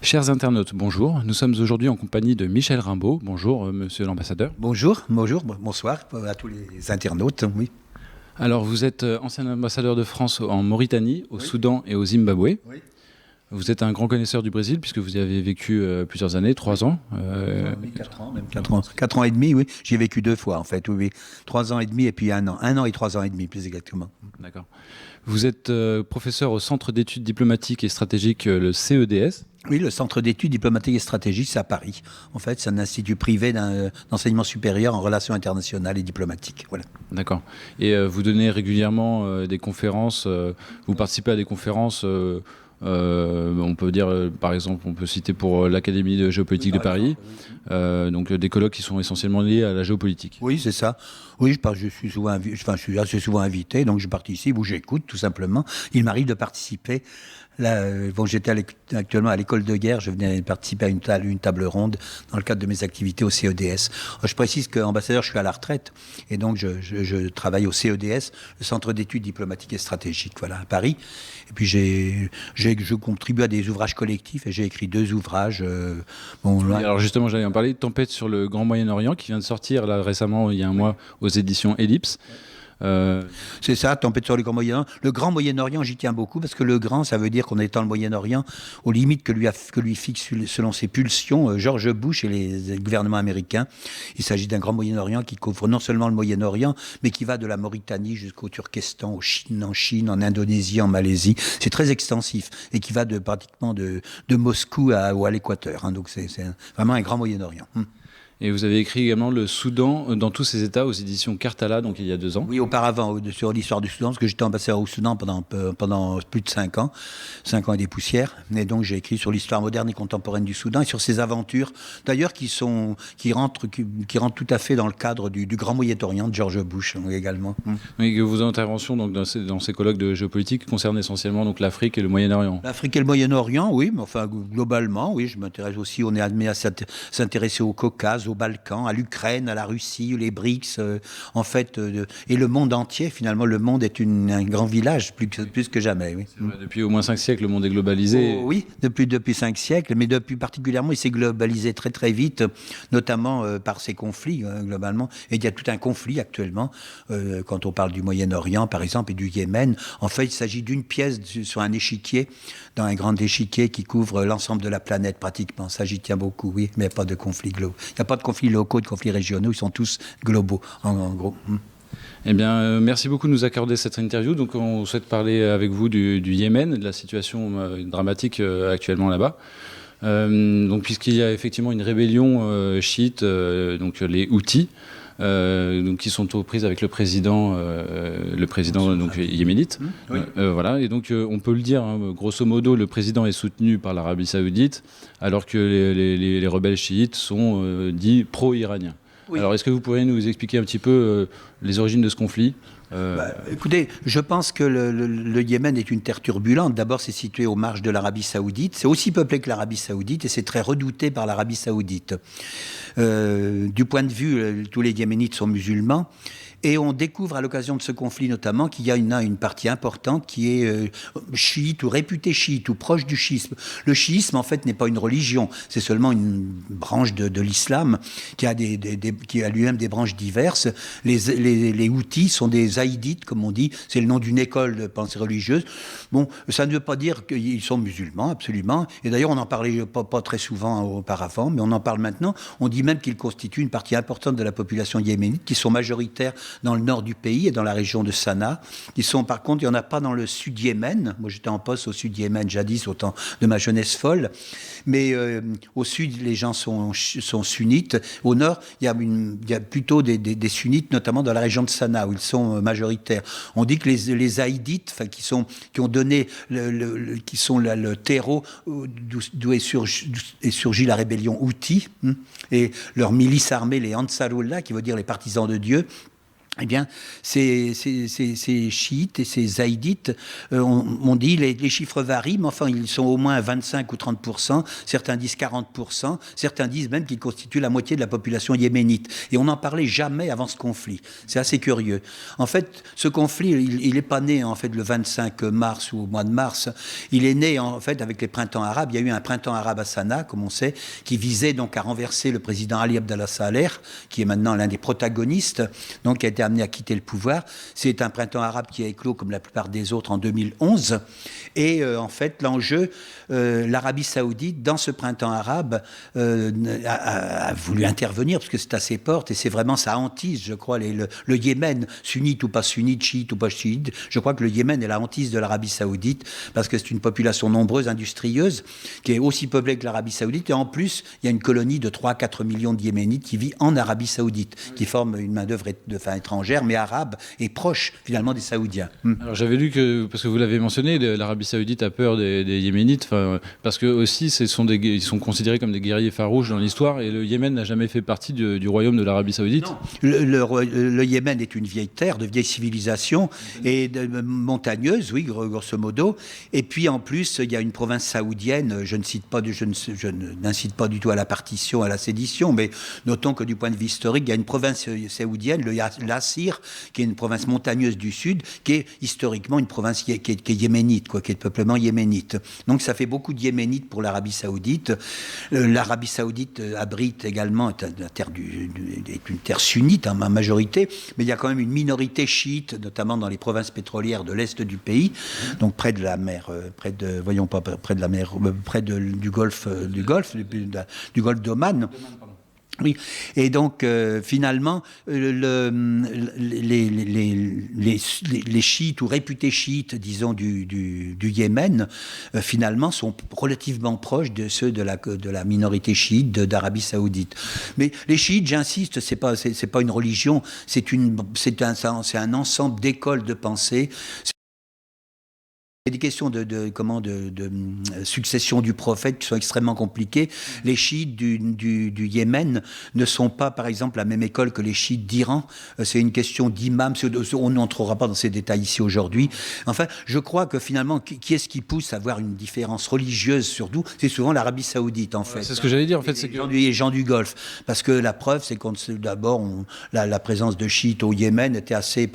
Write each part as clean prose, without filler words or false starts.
Chers internautes, bonjour. Nous sommes aujourd'hui en compagnie de Michel Rimbaud. Bonjour, monsieur l'ambassadeur. Bonjour, bonsoir à tous les internautes. Oui. Alors, vous êtes ancien ambassadeur de France en Mauritanie, au Soudan et au Zimbabwe. Oui. Vous êtes un grand connaisseur du Brésil puisque vous y avez vécu plusieurs années, 3 ans. Oui, 4 ans, même 4 ans. 4 ans et demi, oui. J'y ai vécu 2 fois, en fait. Oui. 3 ans et demi et puis 1 an. 1 an et 3 ans et demi, plus exactement. D'accord. Vous êtes professeur au Centre d'études diplomatiques et stratégiques, le CEDS. Oui, le Centre d'études diplomatiques et stratégiques, c'est à Paris. En fait, c'est un institut privé d'enseignement supérieur en relations internationales et diplomatiques. Voilà. D'accord. Et vous donnez régulièrement des conférences, vous participez à des conférences, on peut dire, par exemple, on peut citer pour l'Académie de géopolitique de Paris, donc des colloques qui sont essentiellement liés à la géopolitique. Oui, c'est ça. Oui, je suis assez souvent invité, donc je participe ou j'écoute, tout simplement. Il m'arrive de participer. Là, j'étais actuellement à l'école de guerre, je venais participer à une table ronde dans le cadre de mes activités au CEDS. Je précise qu'ambassadeur, je suis à la retraite, et donc je travaille au CEDS, le Centre d'études diplomatiques et stratégiques, voilà, à Paris. Et puis je contribue à des ouvrages collectifs, et j'ai écrit 2 ouvrages. Alors justement, j'allais en parler, Tempête sur le Grand Moyen-Orient, qui vient de sortir là récemment, il y a un mois, aux éditions Ellipse. C'est ça, Tempête sur le Grand Moyen-Orient. Le Grand Moyen-Orient, j'y tiens beaucoup parce que le grand, ça veut dire qu'on est dans le Moyen-Orient, aux limites que lui fixe selon ses pulsions George Bush et les gouvernements américains. Il s'agit d'un Grand Moyen-Orient qui couvre non seulement le Moyen-Orient, mais qui va de la Mauritanie jusqu'au Turkestan, en Chine, en Indonésie, en Malaisie. C'est très extensif et qui va pratiquement de Moscou à l'Équateur. Hein. Donc c'est vraiment un Grand Moyen-Orient. Et vous avez écrit également le Soudan dans tous ses états aux éditions Karthala, donc il y a 2 ans. Oui, auparavant, sur l'histoire du Soudan, parce que j'étais ambassadeur au Soudan pendant plus de 5 ans, 5 ans et des poussières. Et donc j'ai écrit sur l'histoire moderne et contemporaine du Soudan et sur ses aventures, d'ailleurs qui rentrent tout à fait dans le cadre du Grand Moyen-Orient de George Bush également. Oui, que vos interventions donc, dans ces colloques de géopolitique concernent essentiellement donc, l'Afrique et le Moyen-Orient. L'Afrique et le Moyen-Orient, oui, mais enfin globalement, oui, je m'intéresse aussi, on est amené à s'intéresser au Caucase, aux Balkans, à l'Ukraine, à la Russie, les BRICS, en fait, et le monde entier. Finalement, le monde est un grand village, plus que jamais. Oui. Vrai, depuis au moins 5 siècles, le monde est globalisé. Oh, oui, depuis 5 siècles, mais depuis particulièrement, il s'est globalisé très très vite, notamment par ces conflits, globalement. Et il y a tout un conflit actuellement, quand on parle du Moyen-Orient, par exemple, et du Yémen. En fait, il s'agit d'une pièce sur un échiquier, dans un grand échiquier qui couvre l'ensemble de la planète, pratiquement. Ça, j'y tiens beaucoup, oui, mais il n'y a pas de conflits globaux. Il n'y a pas de conflits locaux, de conflits régionaux, ils sont tous globaux, en gros. Eh bien, merci beaucoup de nous accorder cette interview. Donc, on souhaite parler avec vous du Yémen, de la situation dramatique actuellement là-bas. Donc, puisqu'il y a effectivement une rébellion chiite, donc les Houthis, donc, qui sont aux prises avec le président donc, yéménite. Oui. Voilà. Et donc, on peut le dire, hein, grosso modo, le président est soutenu par l'Arabie Saoudite, alors que les rebelles chiites sont dits pro-iraniens. Oui. Alors, est-ce que vous pourriez nous expliquer un petit peu les origines de ce conflit ? Écoutez, je pense que le Yémen est une terre turbulente. D'abord, c'est situé aux marges de l'Arabie Saoudite. C'est aussi peuplé que l'Arabie Saoudite et c'est très redouté par l'Arabie Saoudite. Du point de vue, tous les Yéménites sont musulmans. Et on découvre à l'occasion de ce conflit notamment qu'il y a une partie importante qui est chiite ou réputée chiite ou proche du chiisme. Le chiisme, en fait, n'est pas une religion. C'est seulement une branche de l'islam qui a lui-même des branches diverses. Les Houthis sont des zaïdites, comme on dit. C'est le nom d'une école de pensée religieuse. Bon, ça ne veut pas dire qu'ils sont musulmans, absolument. Et d'ailleurs, on n'en parlait pas très souvent auparavant, mais on en parle maintenant. On dit même qu'ils constituent une partie importante de la population yéménite, qui sont majoritaires dans le nord du pays et dans la région de Sanaa. Par contre, il n'y en a pas dans le sud Yémen. Moi, j'étais en poste au sud Yémen jadis, au temps de ma jeunesse folle. Mais au sud, les gens sont sunnites. Au nord, il y a plutôt des sunnites, notamment dans la région de Sanaa, où ils sont majoritaires. On dit que les zaïdites, qui ont donné qui sont le terreau d'où est surgie la rébellion Houthi, et leur milice armée, les Ansarullah, qui veut dire les partisans de Dieu, Eh bien, ces chiites et ces zaïdites, on dit, les chiffres varient, mais enfin, ils sont au moins à 25 ou 30%, certains disent 40%, certains disent même qu'ils constituent la moitié de la population yéménite. Et on n'en parlait jamais avant ce conflit. C'est assez curieux. En fait, ce conflit, il n'est pas né en fait le 25 mars ou au mois de mars. Il est né en fait avec les printemps arabes. Il y a eu un printemps arabe à Sanaa, comme on sait, qui visait donc à renverser le président Ali Abdallah Saleh, qui est maintenant l'un des protagonistes, donc qui a été amené à quitter le pouvoir. C'est un printemps arabe qui a éclos comme la plupart des autres en 2011. Et en fait, l'enjeu, l'Arabie saoudite, dans ce printemps arabe, a voulu intervenir, parce que c'est à ses portes, et c'est vraiment sa hantise, je crois, le Yémen, sunnite ou pas sunnite, chiite ou pas chiite. Je crois que le Yémen est la hantise de l'Arabie saoudite, parce que c'est une population nombreuse, industrieuse, qui est aussi peuplée que l'Arabie saoudite, et en plus, il y a une colonie de 3-4 millions de Yéménites qui vit en Arabie saoudite, qui forme une main-d'œuvre étrangère, mais arabe, et proche, finalement, des Saoudiens. Alors j'avais lu que, parce que vous l'avez mentionné, l'Arabie saoudite a peur des Yéménites, parce que aussi ils sont considérés comme des guerriers farouches dans l'histoire, et le Yémen n'a jamais fait partie du royaume de l'Arabie saoudite. Non. Le Yémen est une vieille terre, de vieille civilisation, et montagneuse, oui, grosso modo. Et puis en plus, il y a une province saoudienne, je n'incite pas du tout à la partition, à la sédition, mais notons que du point de vue historique, il y a une province saoudienne, l'Assir, qui est une province montagneuse du sud, qui est historiquement une province qui est yéménite, qui est de peuplement yéménite. Donc ça fait beaucoup de yéménites pour l'Arabie saoudite. L'Arabie saoudite abrite également, est une terre sunnite en majorité, mais il y a quand même une minorité chiite, notamment dans les provinces pétrolières de l'est du pays, donc près de la mer, du golfe d'Oman. Oui, et donc finalement, les chiites ou réputés chiites, disons, du Yémen, finalement, sont relativement proches de ceux de la minorité chiite d'Arabie saoudite. Mais les chiites, j'insiste, c'est pas une religion, c'est un ensemble d'écoles de pensée. Il y a des questions de succession du prophète qui sont extrêmement compliquées. Les chiites du Yémen ne sont pas, par exemple, la même école que les chiites d'Iran. C'est une question d'imam. On n'entrera pas dans ces détails ici aujourd'hui. Enfin, je crois que finalement, qui est-ce qui pousse à avoir une différence religieuse surtout? C'est souvent l'Arabie saoudite, en fait. C'est ce que j'allais dire, en fait. Les gens du Golfe. Parce que la preuve, c'est qu'on d'abord, la présence de chiites au Yémen était passée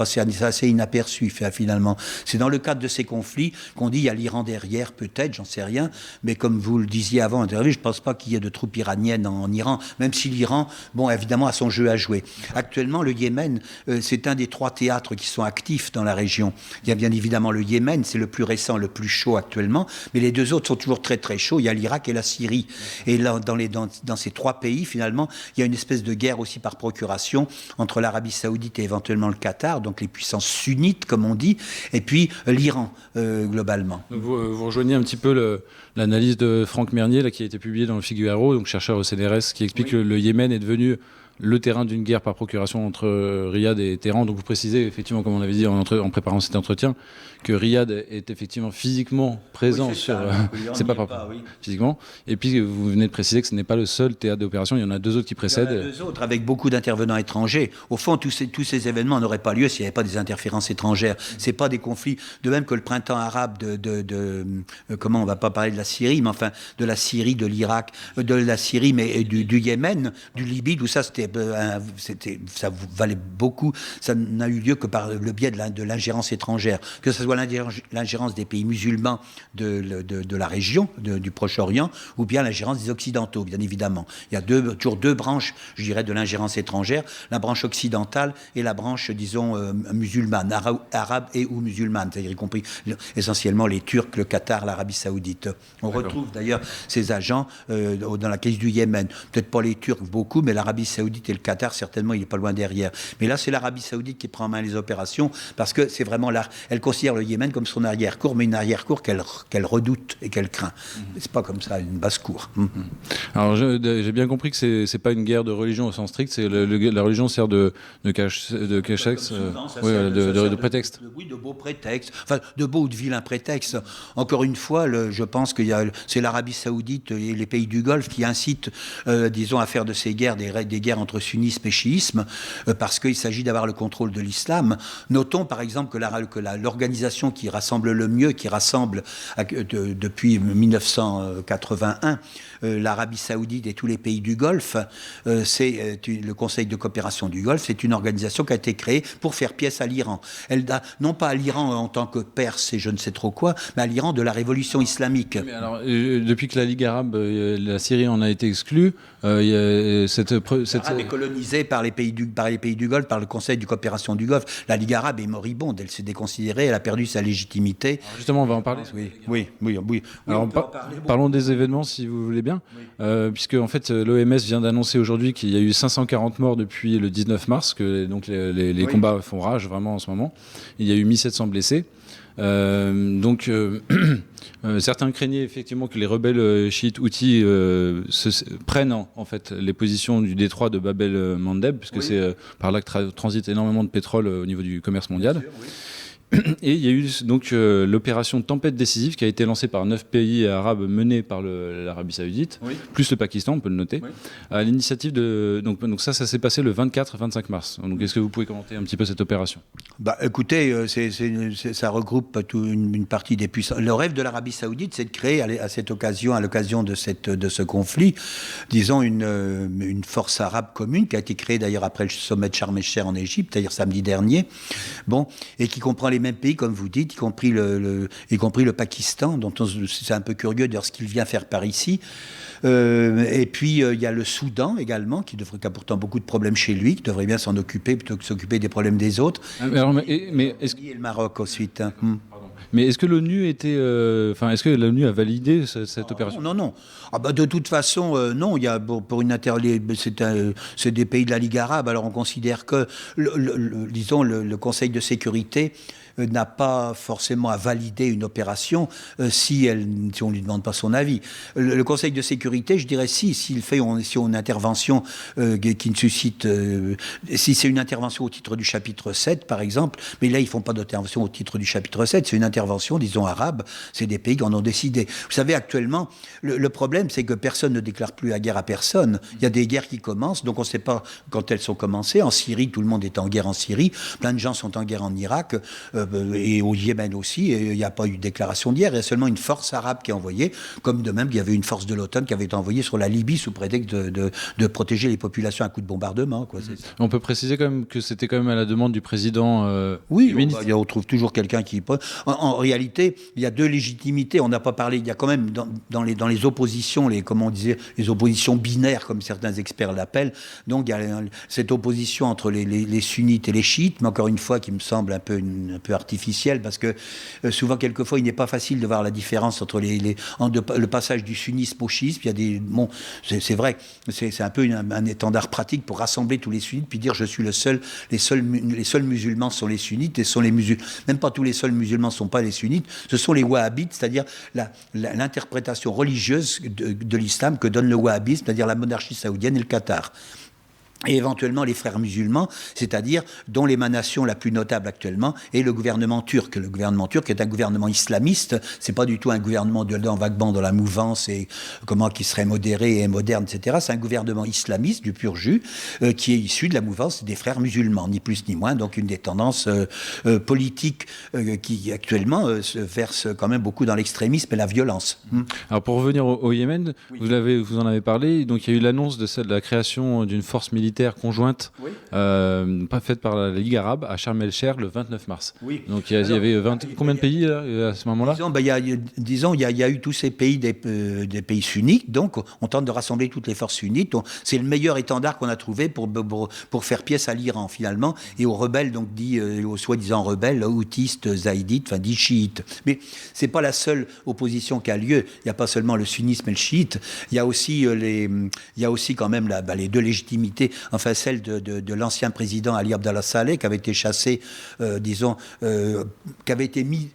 assez inaperçue, finalement. C'est dans le cadre de ces conflits qu'on dit il y a l'Iran derrière, peut-être, j'en sais rien, mais comme vous le disiez avant, je ne pense pas qu'il y ait de troupes iraniennes en Iran, même si l'Iran, bon, évidemment, a son jeu à jouer. Actuellement, le Yémen, c'est un des 3 théâtres qui sont actifs dans la région. Il y a bien évidemment le Yémen, c'est le plus récent, le plus chaud actuellement, mais les 2 autres sont toujours très très chauds. Il y a l'Irak et la Syrie. Et là, dans ces 3 pays, finalement, il y a une espèce de guerre aussi par procuration entre l'Arabie saoudite et éventuellement le Qatar, donc les puissances sunnites, comme on dit, et puis l'Iran, globalement. Donc vous rejoignez un petit peu l'analyse de Franck Mernier là, qui a été publiée dans le Figaro, donc chercheur au CNRS, qui explique que le Yémen est devenu le terrain d'une guerre par procuration entre Riyad et Téhéran. Donc vous précisez effectivement, comme on l'avait dit en préparant cet entretien, que Riyad est effectivement physiquement présent c'est pas physiquement. Et puis vous venez de préciser que ce n'est pas le seul théâtre d'opération, il y en a 2 autres qui précèdent. Il y en a 2 autres avec beaucoup d'intervenants étrangers. Au fond, tous ces événements n'auraient pas lieu s'il n'y avait pas des interférences étrangères. C'est pas des conflits. De même que le printemps arabe comment on va pas parler de la Syrie, mais enfin de la Syrie, de l'Irak, de la Syrie, mais du Yémen, du Libye, tout ça, ça valait beaucoup. Ça n'a eu lieu que par le biais de l'ingérence étrangère, que ce soit l'ingérence des pays musulmans de la région, du Proche-Orient, ou bien l'ingérence des Occidentaux, bien évidemment. Il y a toujours 2 branches, je dirais, de l'ingérence étrangère, la branche occidentale et la branche, disons, musulmane, arabe et ou musulmane, c'est-à-dire y compris essentiellement les Turcs, le Qatar, l'Arabie saoudite. On retrouve d'ailleurs ces agents dans la crise du Yémen. Peut-être pas les Turcs beaucoup, mais l'Arabie saoudite et le Qatar, certainement, il n'est pas loin derrière. Mais là, c'est l'Arabie saoudite qui prend en main les opérations, parce que c'est vraiment là, elle considère le Yémen comme son arrière-cour, mais une arrière-cour qu'elle redoute et qu'elle craint. C'est pas comme ça, une basse-cour. Alors, j'ai bien compris que c'est pas une guerre de religion au sens strict, c'est la religion sert de prétexte, de prétexte. Oui, de beaux prétextes, enfin, de beaux ou de vilains prétextes. Encore une fois, je pense que c'est l'Arabie saoudite et les pays du Golfe qui incitent, disons, à faire de ces guerres des guerres entre sunnisme et chiisme, parce qu'il s'agit d'avoir le contrôle de l'islam. Notons par exemple que l'organisation qui rassemble le mieux, qui rassemble depuis 1981 l'Arabie Saoudite et tous les pays du Golfe, c'est le Conseil de coopération du Golfe. C'est une organisation qui a été créée pour faire pièce à l'Iran. Non pas à l'Iran en tant que Perse et je ne sais trop quoi, mais à l'Iran de la révolution islamique. Mais alors, depuis que la Ligue arabe, la Syrie en a été exclue, il y a L'Arabe est colonisée par les pays du Golfe, par le Conseil de coopération du Golfe. La Ligue arabe est moribonde, elle s'est déconsidérée, elle a perdu sa légitimité. Alors justement, on va en parler. Oui. Alors, parlons des événements, si vous voulez bien, puisque en fait, l'OMS vient d'annoncer aujourd'hui qu'il y a eu 540 morts depuis le 19 mars, que donc les combats font rage vraiment en ce moment. Il y a eu 1700 blessés. Certains craignaient effectivement que les rebelles chiites houthis prennent en fait les positions du détroit de Bab el-Mandeb, puisque c'est par là que transite énormément de pétrole au niveau du commerce mondial. Sûr, oui. Et il y a eu donc l'opération Tempête décisive qui a été lancée par 9 pays arabes menés par l'Arabie Saoudite, plus le Pakistan, on peut le noter, à l'initiative de... Donc ça s'est passé le 24-25 mars. Donc est-ce que vous pouvez commenter un petit peu cette opération ? Écoutez, ça regroupe une partie des puissances. Le rêve de l'Arabie Saoudite, c'est de créer à cette occasion, à l'occasion de ce conflit, disons une force arabe commune qui a été créée d'ailleurs après le sommet de Sharm el-Sheikh en Égypte, c'est-à-dire samedi dernier, et qui comprend les mêmes pays, comme vous dites, y compris le Pakistan, dont c'est un peu curieux de dire ce qu'il vient faire par ici. Et puis, il y a le Soudan également, qui a pourtant beaucoup de problèmes chez lui, qui devrait bien s'en occuper plutôt que s'occuper des problèmes des autres. Et le Maroc ensuite. Mais est-ce que l'ONU est-ce que l'ONU a validé cette opération ? Non. De toute façon, non. Il y a c'est des pays de la Ligue arabe. Alors on considère que, le Conseil de sécurité n'a pas forcément à valider une opération si on ne lui demande pas son avis. Le Conseil de sécurité, je dirais s'il fait une intervention qui ne suscite... si c'est une intervention au titre du chapitre 7, par exemple, mais là, ils ne font pas d'intervention au titre du chapitre 7, c'est une intervention, disons, arabe, c'est des pays qui en ont décidé. Vous savez, actuellement, le problème, c'est que personne ne déclare plus la guerre à personne. Il y a des guerres qui commencent, donc on ne sait pas quand elles sont commencées. En Syrie, tout le monde est en guerre en Syrie, plein de gens sont en guerre en Irak, et au Yémen aussi, et il n'y a pas eu de déclaration de guerre, il y a seulement une force arabe qui est envoyée, comme de même qu'il y avait une force de l'OTAN qui avait été envoyée sur la Libye sous prétexte de protéger les populations à coups de bombardement. On peut préciser quand même que c'était quand même à la demande du président. Oui, on trouve toujours quelqu'un qui... En réalité, il y a deux légitimités, on n'a pas parlé, il y a quand même dans les oppositions, les oppositions binaires, comme certains experts l'appellent, donc il y a cette opposition entre les sunnites et les chiites, mais encore une fois qui me semble un peu artificielle, parce que souvent, quelquefois, il n'est pas facile de voir la différence entre le passage du sunnisme au chiisme. Il y a c'est vrai, c'est un peu un étendard pratique pour rassembler tous les sunnites, puis dire je suis les seuls musulmans sont les sunnites, et sont les musulmans. Même pas tous les seuls musulmans ne sont pas les sunnites, ce sont les wahhabites, c'est-à-dire l'interprétation religieuse de l'islam que donne le wahhabisme, c'est-à-dire la monarchie saoudienne et le Qatar. Et éventuellement les frères musulmans, c'est-à-dire dont l'émanation la plus notable actuellement est le gouvernement turc. Le gouvernement turc est un gouvernement islamiste, c'est pas du tout un gouvernement vaguement dans la mouvance et qui serait modéré et moderne, etc. C'est un gouvernement islamiste du pur jus qui est issu de la mouvance des frères musulmans, ni plus ni moins. Donc une des tendances politiques qui actuellement se verse quand même beaucoup dans l'extrémisme et la violence. Alors pour revenir au Yémen, oui. Vous en avez parlé. Donc il y a eu l'annonce de la création d'une force militaire conjointe faite par la Ligue arabe à Sharm el-Sheikh le 29 mars. Oui. Donc il y avait combien de pays là, à ce moment-là ? Disons, il y a eu tous ces pays des pays sunnites, donc on tente de rassembler toutes les forces sunnites. C'est le meilleur étendard qu'on a trouvé pour faire pièce à l'Iran finalement et aux rebelles, donc aux soi-disant rebelles, houtistes, zaïdites, dits chiites. Mais c'est pas la seule opposition qui a lieu. Il n'y a pas seulement le sunnisme et le chiite. Il y a aussi quand même les deux légitimités. Enfin, celle de l'ancien président Ali Abdallah Saleh, qui avait été chassé, qui avait été mis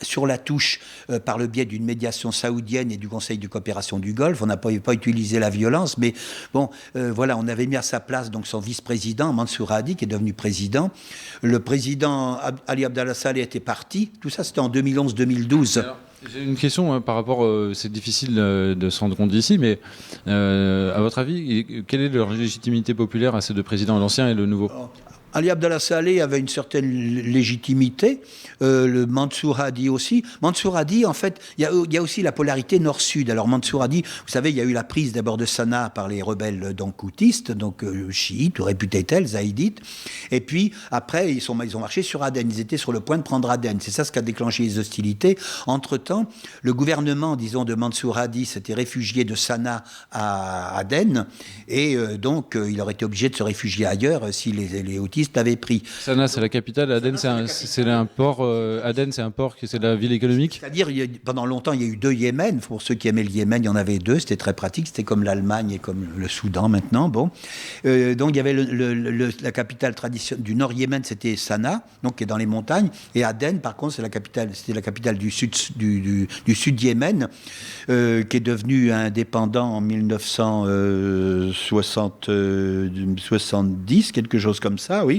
sur la touche par le biais d'une médiation saoudienne et du Conseil de coopération du Golfe. On n'a pas utilisé la violence, mais on avait mis à sa place donc son vice-président, Mansour Hadi, qui est devenu président. Le président Ali Abdallah Saleh était parti. Tout ça, c'était en 2011-2012. J'ai une question par rapport, c'est difficile de se rendre compte ici, mais à votre avis, quelle est leur légitimité populaire à ces deux présidents, l'ancien et le nouveau? Ali Abdallah Saleh avait une certaine légitimité, le Mansour Hadi aussi. Mansour Hadi, en fait, il y a aussi la polarité nord-sud. Alors Mansour Hadi, vous savez, il y a eu la prise d'abord de Sanaa par les rebelles donc houtistes, donc chiites, ou réputés tels, zaïdites. Et puis après, ils ont marché sur Aden. Ils étaient sur le point de prendre Aden. C'est ça ce qui a déclenché les hostilités. Entre-temps, le gouvernement, disons, de Mansour Hadi s'était réfugié de Sanaa à Aden. Et donc, il aurait été obligé de se réfugier ailleurs si les houtistes l'avaient pris. Sanaa, c'est la capitale. Aden, c'est un port. Aden, c'est un port c'est la ville économique. C'est-à-dire, pendant longtemps, il y a eu deux Yémen. Pour ceux qui aimaient le Yémen, il y en avait deux. C'était très pratique. C'était comme l'Allemagne et comme le Soudan maintenant. Bon, donc il y avait la capitale traditionnelle du Nord Yémen, c'était Sanaa, donc qui est dans les montagnes. Et Aden, par contre, c'était la capitale du sud sud Yémen, qui est devenu indépendant en 1970, quelque chose comme ça, oui.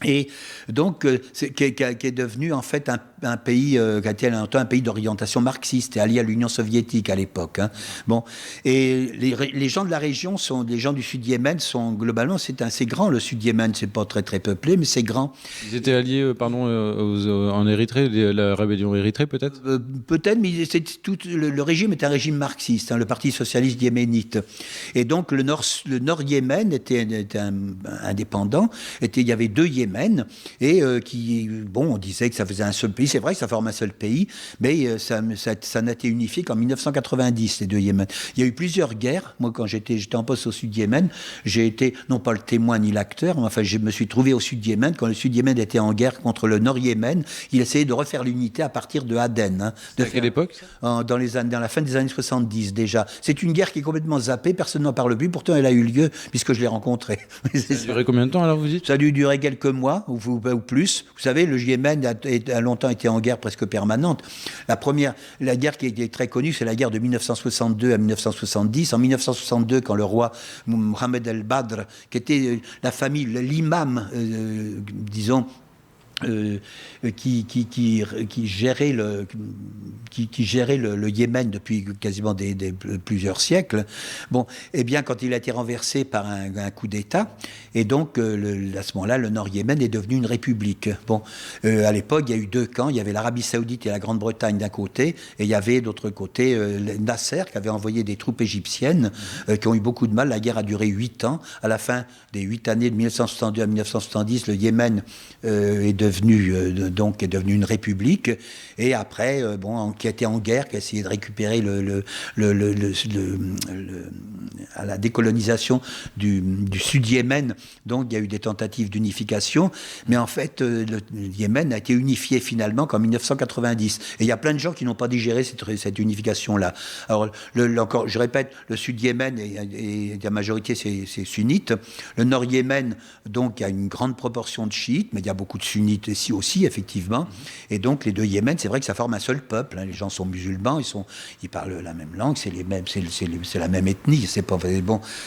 Et donc, qui est devenu en fait un pays qui a été longtemps un pays d'orientation marxiste et allié à l'Union soviétique à l'époque. Hein. Bon, et les gens de la région les gens du Sud Yémen sont globalement, c'est assez grand le Sud Yémen, c'est pas très très peuplé, mais c'est grand. Ils étaient alliés, en Érythrée, la rébellion Érythrée peut-être. Peut-être, mais le régime est un régime marxiste, hein, le Parti socialiste yéménite. Et donc le Nord Yémen était indépendant. Il y avait deux Yémen et on disait que ça faisait un seul pays. C'est vrai que ça forme un seul pays, mais ça n'a été unifié qu'en 1990, les deux Yémen. Il y a eu plusieurs guerres. Moi, quand j'étais en poste au Sud Yémen, j'ai été, non pas le témoin ni l'acteur, mais enfin, je me suis trouvé au Sud Yémen. Quand le Sud Yémen était en guerre contre le Nord Yémen, il essayait de refaire l'unité à partir de Aden. Hein, à quelle époque dans la fin des années 70 déjà. C'est une guerre qui est complètement zappée, personne n'en parle plus. Pourtant, elle a eu lieu, puisque je l'ai rencontrée. Ça a duré combien de temps, alors, vous dites? Ça a dû durer quelques mois ou plus. Vous savez, le Yémen a longtemps été en guerre presque permanente. La guerre qui est très connue, c'est la guerre de 1962 à 1970. En 1962, quand le roi Mohamed El-Badr, qui était la famille, l'imam, disons, qui gérait le Yémen depuis quasiment plusieurs siècles. Bon, eh bien, quand il a été renversé par un coup d'État, et donc à ce moment-là, le Nord Yémen est devenu une république. Bon, à l'époque, il y a eu deux camps. Il y avait l'Arabie Saoudite et la Grande-Bretagne d'un côté, et il y avait d'autre côté Nasser qui avait envoyé des troupes égyptiennes qui ont eu beaucoup de mal. La guerre a duré 8 ans. À la fin des 8 années de 1962 à 1970, le Yémen est devenu une république, et après qui a été en guerre, qui a essayé de récupérer à la décolonisation du Sud Yémen. Donc il y a eu des tentatives d'unification, mais en fait le Yémen a été unifié finalement qu'en 1990, et il y a plein de gens qui n'ont pas digéré cette unification-là. Alors encore, je répète, le Sud Yémen et la majorité c'est sunnite. Le Nord Yémen, donc il y a une grande proportion de chiites, mais il y a beaucoup de sunnites ici aussi, effectivement. Et donc les deux Yémen, c'est vrai que ça forme un seul peuple. Hein. Les gens sont musulmans, ils parlent la même langue, c'est la même ethnie.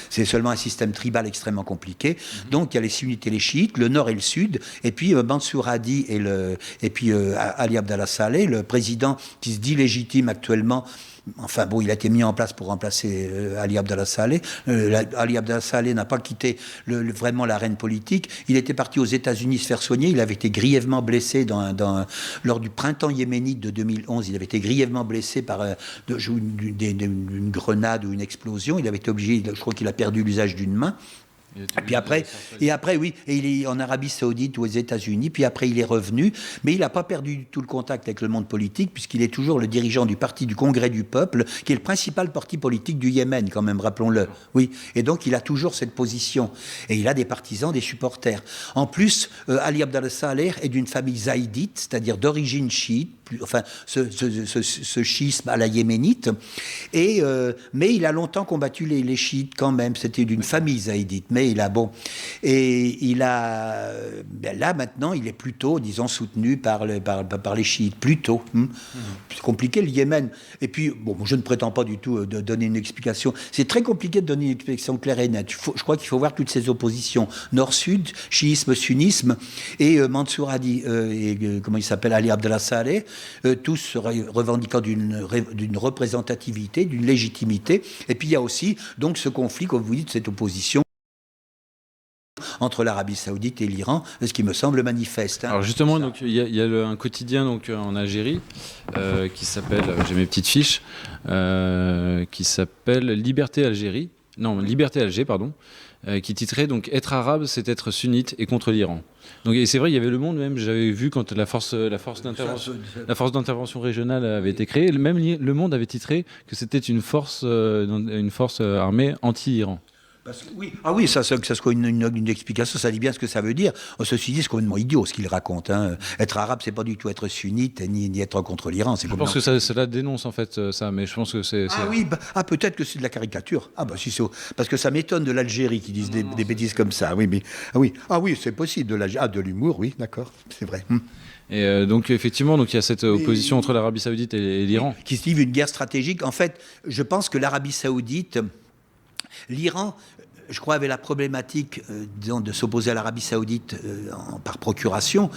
C'est seulement un système tribal extrêmement compliqué. Donc il y a les sunnites et les chiites, le nord et le sud, et puis Mansour Hadi et puis Ali Abdallah Saleh, le président qui se dit légitime actuellement. Enfin bon, il a été mis en place pour remplacer Ali Abdallah Saleh. Ali Abdallah Saleh n'a pas quitté vraiment l'arène politique. Il était parti aux États-Unis se faire soigner. Il avait été grièvement blessé lors du printemps yéménite de 2011. Il avait été grièvement blessé par une grenade ou une explosion. Il avait été obligé, je crois qu'il a perdu l'usage d'une main. Et après, oui, et il est en Arabie Saoudite ou aux États-Unis, puis après il est revenu, mais il n'a pas perdu du tout le contact avec le monde politique, puisqu'il est toujours le dirigeant du parti du Congrès du Peuple, qui est le principal parti politique du Yémen, quand même, rappelons-le. Oui, et donc il a toujours cette position, et il a des partisans, des supporters. En plus, Ali Abdallah Saleh est d'une famille zaïdite, c'est-à-dire d'origine chiite, enfin ce schisme à la yéménite, mais il a longtemps combattu les chiites quand même. C'était d'une famille zaïdite, mais là maintenant il est plutôt, disons, soutenu par les chiites, plutôt. C'est compliqué le Yémen. Et puis je ne prétends pas du tout de donner une explication. C'est très compliqué de donner une explication claire et nette. Je crois qu'il faut voir toutes ces oppositions, nord-sud, chiisme, sunnisme, et Mansour Hadi et comment il s'appelle, Ali Abdallah Saleh, tous revendiquant d'une représentativité, d'une légitimité. Et puis il y a aussi donc ce conflit, comme vous dites, cette opposition entre l'Arabie Saoudite et l'Iran, ce qui me semble manifeste. Alors justement, il y a un quotidien donc, en Algérie qui s'appelle, j'ai mes petites fiches, qui s'appelle Liberté Alger, pardon, qui titrait donc Être arabe, c'est être sunnite et contre l'Iran. Donc, et c'est vrai, il y avait Le Monde même, j'avais vu quand la force d'intervention régionale avait été créée, même Le Monde avait titré que c'était une force armée anti-Iran. Oui. Ah oui, ça soit une explication, ça dit bien ce que ça veut dire. Ceci dit, c'est complètement idiot ce qu'il raconte. Hein. Être arabe, c'est pas du tout être sunnite ni être contre l'Iran. Je pense que cela dénonce en fait ça, mais je pense que c'est... Ah oui, peut-être que c'est de la caricature. Ah bah si c'est parce que ça m'étonne de l'Algérie qui disent des bêtises comme ça. Oui, mais oui, c'est possible de l'humour, oui, d'accord, c'est vrai. Et donc effectivement, il y a cette opposition entre l'Arabie Saoudite et l'Iran. Qui se livre une guerre stratégique. En fait, je pense que l'Arabie Saoudite, l'Iran, je crois, avait la problématique de s'opposer à l'Arabie Saoudite par procuration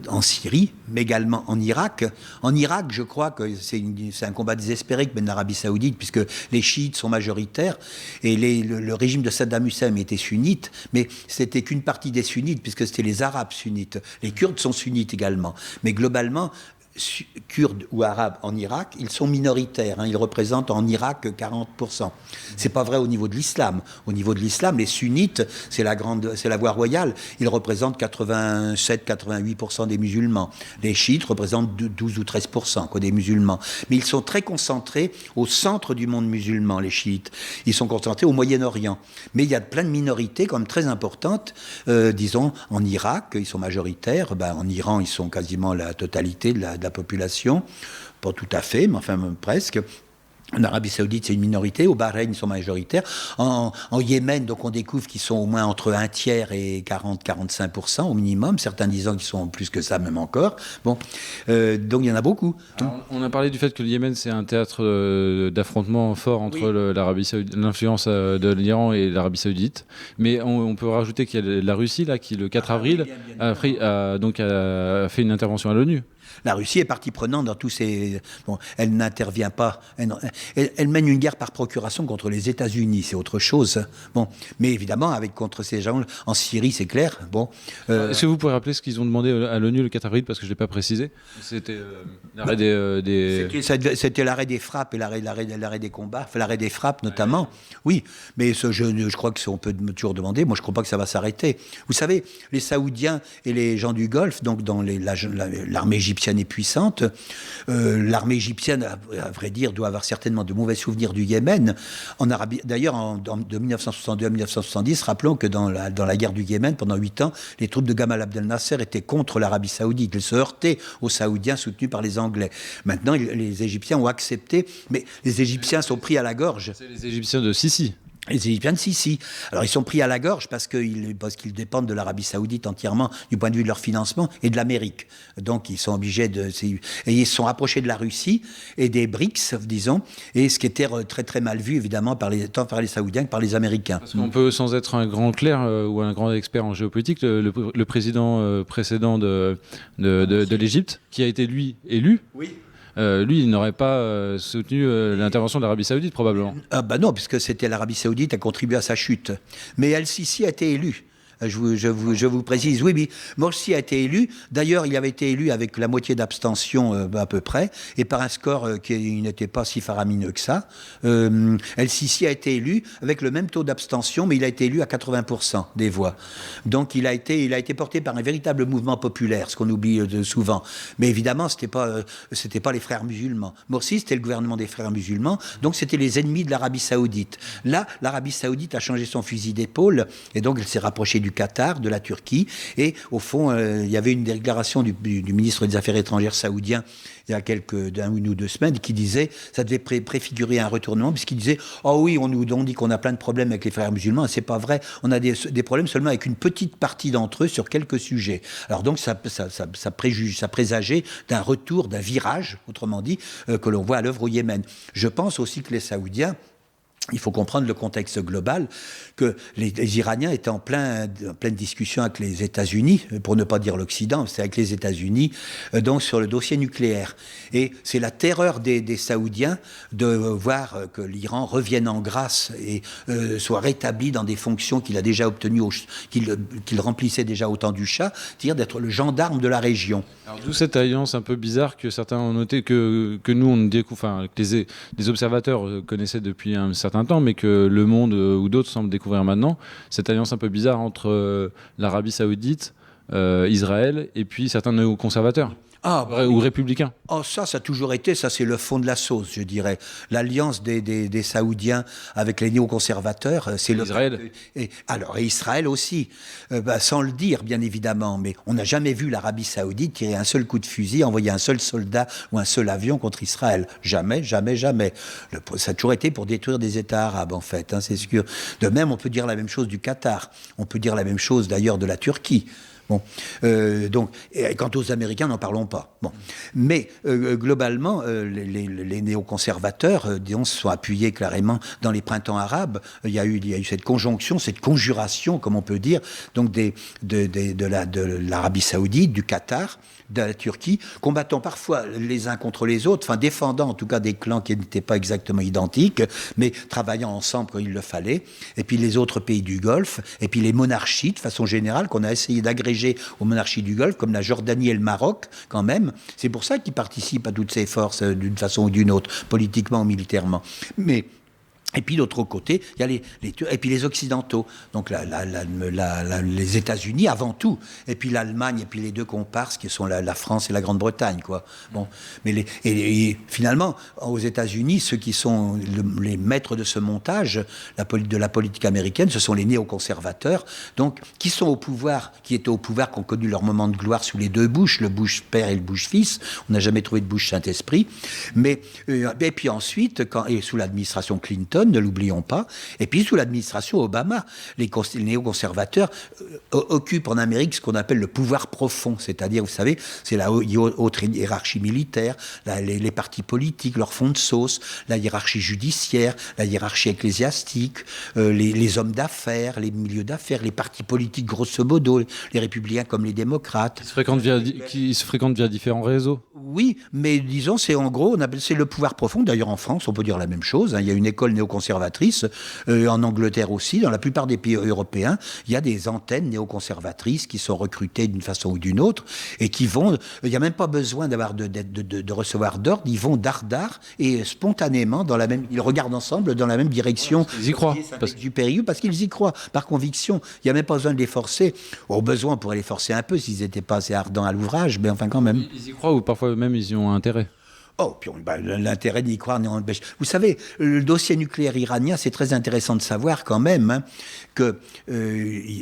en Syrie, mais également en Irak. En Irak, je crois que c'est un combat désespéré que mène l'Arabie Saoudite, puisque les chiites sont majoritaires et le régime de Saddam Hussein était sunnite, mais c'était qu'une partie des sunnites, puisque c'était les Arabes sunnites. Les Kurdes sont sunnites également. Mais globalement, Kurdes ou Arabes en Irak, ils sont minoritaires. Ils représentent en Irak 40%. C'est pas vrai au niveau de l'islam. Au niveau de l'islam, les sunnites, c'est la voie royale. Ils représentent 87-88% des musulmans. Les chiites représentent 12 ou 13% des musulmans. Mais ils sont très concentrés au centre du monde musulman, les chiites. Ils sont concentrés au Moyen-Orient. Mais il y a plein de minorités quand même très importantes. Disons, en Irak, ils sont majoritaires. En Iran, ils sont quasiment la totalité de la population, pas tout à fait, mais enfin presque. En Arabie Saoudite, c'est une minorité. Au Bahreïn, ils sont majoritaires. En Yémen, donc on découvre qu'ils sont au moins entre un tiers et 40-45% au minimum. Certains disant qu'ils sont plus que ça, même encore. Bon, donc il y en a beaucoup. Alors, on a parlé du fait que le Yémen, c'est un théâtre d'affrontement fort entre l'Arabie Saoudite, l'influence de l'Iran et l'Arabie Saoudite. Mais on peut rajouter qu'il y a la Russie, là, qui le 4 avril a fait une intervention à l'ONU. La Russie est partie prenante dans tous ces... Bon, elle n'intervient pas. Elle mène une guerre par procuration contre les États-Unis, c'est autre chose. Bon, mais évidemment, contre ces gens en Syrie, c'est clair. Bon. Est-ce que vous pouvez rappeler ce qu'ils ont demandé à l'ONU le 4 avril, parce que je ne l'ai pas précisé? C'était l'arrêt des... C'était l'arrêt des frappes et l'arrêt des combats, enfin l'arrêt des frappes notamment. Oui, mais je crois qu'on peut toujours demander. Moi, je ne crois pas que ça va s'arrêter. Vous savez, les Saoudiens et les gens du Golfe, donc dans l'armée égyptienne est puissante. L'armée égyptienne, à vrai dire, doit avoir certainement de mauvais souvenirs du Yémen. En Arabie, d'ailleurs, de 1962 à 1970, rappelons que dans la guerre du Yémen, pendant 8 ans, les troupes de Gamal Abdel Nasser étaient contre l'Arabie Saoudite. Ils se heurtaient aux Saoudiens soutenus par les Anglais. Maintenant, les Égyptiens ont accepté, mais les Égyptiens sont pris à la gorge. C'est les Égyptiens de Sisi. Les Égyptiens de Sisi. Alors ils sont pris à la gorge parce qu'ils dépendent de l'Arabie Saoudite entièrement du point de vue de leur financement et de l'Amérique. Donc ils sont obligés et ils se sont rapprochés de la Russie et des BRICS, disons, et ce qui était très très mal vu évidemment tant par les Saoudiens que par les Américains. Parce qu'on peut, sans être un grand clerc ou un grand expert en géopolitique, le président précédent de l'Égypte, qui a été lui élu. Oui. Lui, il n'aurait pas soutenu l'intervention de l'Arabie Saoudite, probablement. Non, puisque c'était l'Arabie Saoudite qui a contribué à sa chute. Mais El-Sisi a été élu. Je vous précise, oui, mais Morsi a été élu. D'ailleurs, il avait été élu avec la moitié d'abstention à peu près, et par un score qui n'était pas si faramineux que ça. El-Sisi a été élu avec le même taux d'abstention, mais il a été élu à 80% des voix. Donc, il a été porté par un véritable mouvement populaire, ce qu'on oublie souvent. Mais évidemment, c'était pas les frères musulmans. Morsi, c'était le gouvernement des frères musulmans, donc c'était les ennemis de l'Arabie Saoudite. Là, l'Arabie Saoudite a changé son fusil d'épaule, et donc elle s'est rapprochée du Qatar, de la Turquie, et au fond, il y avait une déclaration du ministre des Affaires étrangères saoudien il y a une ou deux semaines qui disait, ça devait préfigurer un retournement, puisqu'il disait « Oh oui, on nous dit qu'on a plein de problèmes avec les frères musulmans, c'est pas vrai, on a des problèmes seulement avec une petite partie d'entre eux sur quelques sujets. » Alors donc ça présageait d'un retour, d'un virage, autrement dit, que l'on voit à l'œuvre au Yémen. Je pense aussi que les Saoudiens il faut comprendre le contexte global, que les Iraniens étaient en pleine discussion avec les États-Unis, pour ne pas dire l'Occident, c'est avec les États-Unis, donc sur le dossier nucléaire. Et c'est la terreur des Saoudiens de voir que l'Iran revienne en grâce et soit rétabli dans des fonctions qu'il a déjà obtenues, qu'il remplissait déjà au temps du Shah, c'est-à-dire d'être le gendarme de la région. Alors, d'où cette alliance un peu bizarre que certains ont noté, que nous on découvre, enfin que les observateurs connaissaient depuis un certain temps, mais que Le Monde ou d'autres semblent découvrir maintenant, cette alliance un peu bizarre entre l'Arabie Saoudite, Israël et puis certains néoconservateurs. Ou républicains. Oh, ça a toujours été, ça c'est le fond de la sauce, je dirais. L'alliance des Saoudiens avec les néoconservateurs, c'est Israël. Et Israël aussi, sans le dire bien évidemment, mais on n'a jamais vu l'Arabie Saoudite tirer un seul coup de fusil, envoyer un seul soldat ou un seul avion contre Israël. Jamais, jamais, jamais. Ça a toujours été pour détruire des États arabes en fait, c'est sûr. De même, on peut dire la même chose du Qatar, on peut dire la même chose d'ailleurs de la Turquie. Bon, donc, et quant aux Américains, n'en parlons pas. Bon, mais globalement, les néoconservateurs, disons, se sont appuyés clairement dans les printemps arabes. Il y a eu cette conjonction, cette conjuration, comme on peut dire, donc de l'Arabie Saoudite, du Qatar, de la Turquie, combattant parfois les uns contre les autres, enfin défendant en tout cas des clans qui n'étaient pas exactement identiques, mais travaillant ensemble quand il le fallait. Et puis les autres pays du Golfe, et puis les monarchies de façon générale qu'on a essayé d'agréger aux monarchies du Golfe, comme la Jordanie et le Maroc, quand même. C'est pour ça qu'ils participent à toutes ces forces d'une façon ou d'une autre, politiquement ou militairement. Et puis, d'autre côté, il y a et puis les Occidentaux, donc les États-Unis avant tout, et puis l'Allemagne, et puis les deux comparses qui sont la France et la Grande-Bretagne, quoi. Bon, mais et finalement, aux États-Unis, ceux qui sont les maîtres de ce montage de la politique américaine, ce sont les néoconservateurs, donc qui sont au pouvoir, qui étaient au pouvoir, qui ont connu leur moment de gloire sous les deux Bush, le Bush père et le Bush fils. On n'a jamais trouvé de Bush Saint-Esprit, mais et puis ensuite, et sous l'administration Clinton, ne l'oublions pas. Et puis, sous l'administration Obama, les néoconservateurs occupent en Amérique ce qu'on appelle le pouvoir profond. C'est-à-dire, vous savez, c'est la haute hiérarchie militaire, les partis politiques, leur fond de sauce, la hiérarchie judiciaire, la hiérarchie ecclésiastique, les hommes d'affaires, les milieux d'affaires, les partis politiques, grosso modo, les républicains comme les démocrates. Qui se fréquentent via différents réseaux. Oui, mais disons, c'est en gros, c'est le pouvoir profond. D'ailleurs, en France, on peut dire la même chose. Il y a une école néoconservatrice, en Angleterre aussi, dans la plupart des pays européens, il y a des antennes néoconservatrices qui sont recrutées d'une façon ou d'une autre et qui vont, il n'y a même pas besoin de recevoir d'ordre, ils vont dardard et spontanément ils regardent ensemble dans la même direction. Ils y croient. Parce qu'ils y croient, par conviction. Il n'y a même pas besoin de les forcer. Au besoin, on pourrait les forcer un peu s'ils n'étaient pas assez ardents à l'ouvrage, mais enfin quand même. Ils y croient ou parfois même ils y ont intérêt. Oh, puis l'intérêt d'y croire n'y empêche. Vous savez, le dossier nucléaire iranien, c'est très intéressant de savoir quand même que,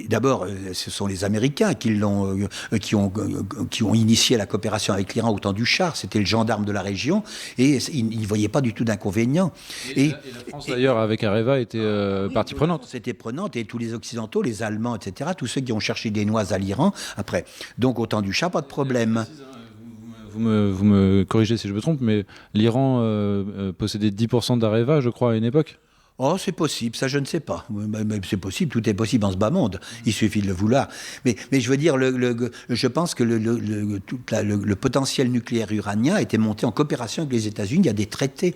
d'abord, ce sont les Américains qui ont initié la coopération avec l'Iran au temps du Shah. C'était le gendarme de la région et ils n'y voyaient pas du tout d'inconvénient. Et la France, d'ailleurs, avec Areva, était partie prenante. C'était prenante et tous les Occidentaux, les Allemands, etc., tous ceux qui ont cherché des noises à l'Iran, après. Donc, au temps du Shah, pas de problème. Vous me corrigez si je me trompe, mais l'Iran possédait 10% d'Areva, je crois, à une époque. Oh, c'est possible, ça je ne sais pas. Mais c'est possible, tout est possible dans ce bas monde. Il suffit de le vouloir. Mais je veux dire, je pense que le potentiel nucléaire iranien a été monté en coopération avec les États-Unis. Il y a des traités.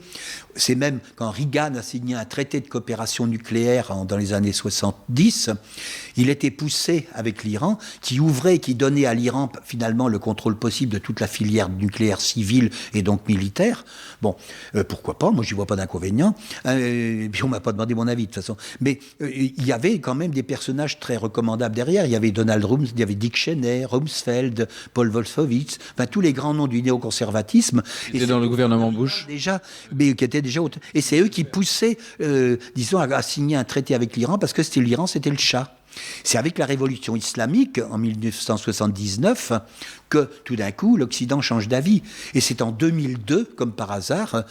C'est même quand Reagan a signé un traité de coopération nucléaire dans les années 70, il était poussé avec l'Iran, qui donnait à l'Iran finalement le contrôle possible de toute la filière nucléaire civile et donc militaire. Bon, pourquoi pas? Moi, j'y vois pas d'inconvénient. Puis on m'a pas demandé mon avis de toute façon. Mais il y avait quand même des personnages très recommandables derrière. Il y avait Donald Rumsfeld, il y avait Dick Cheney, Rumsfeld, Paul Wolfowitz, enfin tous les grands noms du néoconservatisme. Qui étaient dans le gouvernement Bush. Déjà, mais qui étaient déjà et c'est eux qui poussaient, disons, à signer un traité avec l'Iran parce que l'Iran, c'était le Shah. C'est avec la révolution islamique, en 1979, que tout d'un coup, l'Occident change d'avis. Et c'est en 2002, comme par hasard,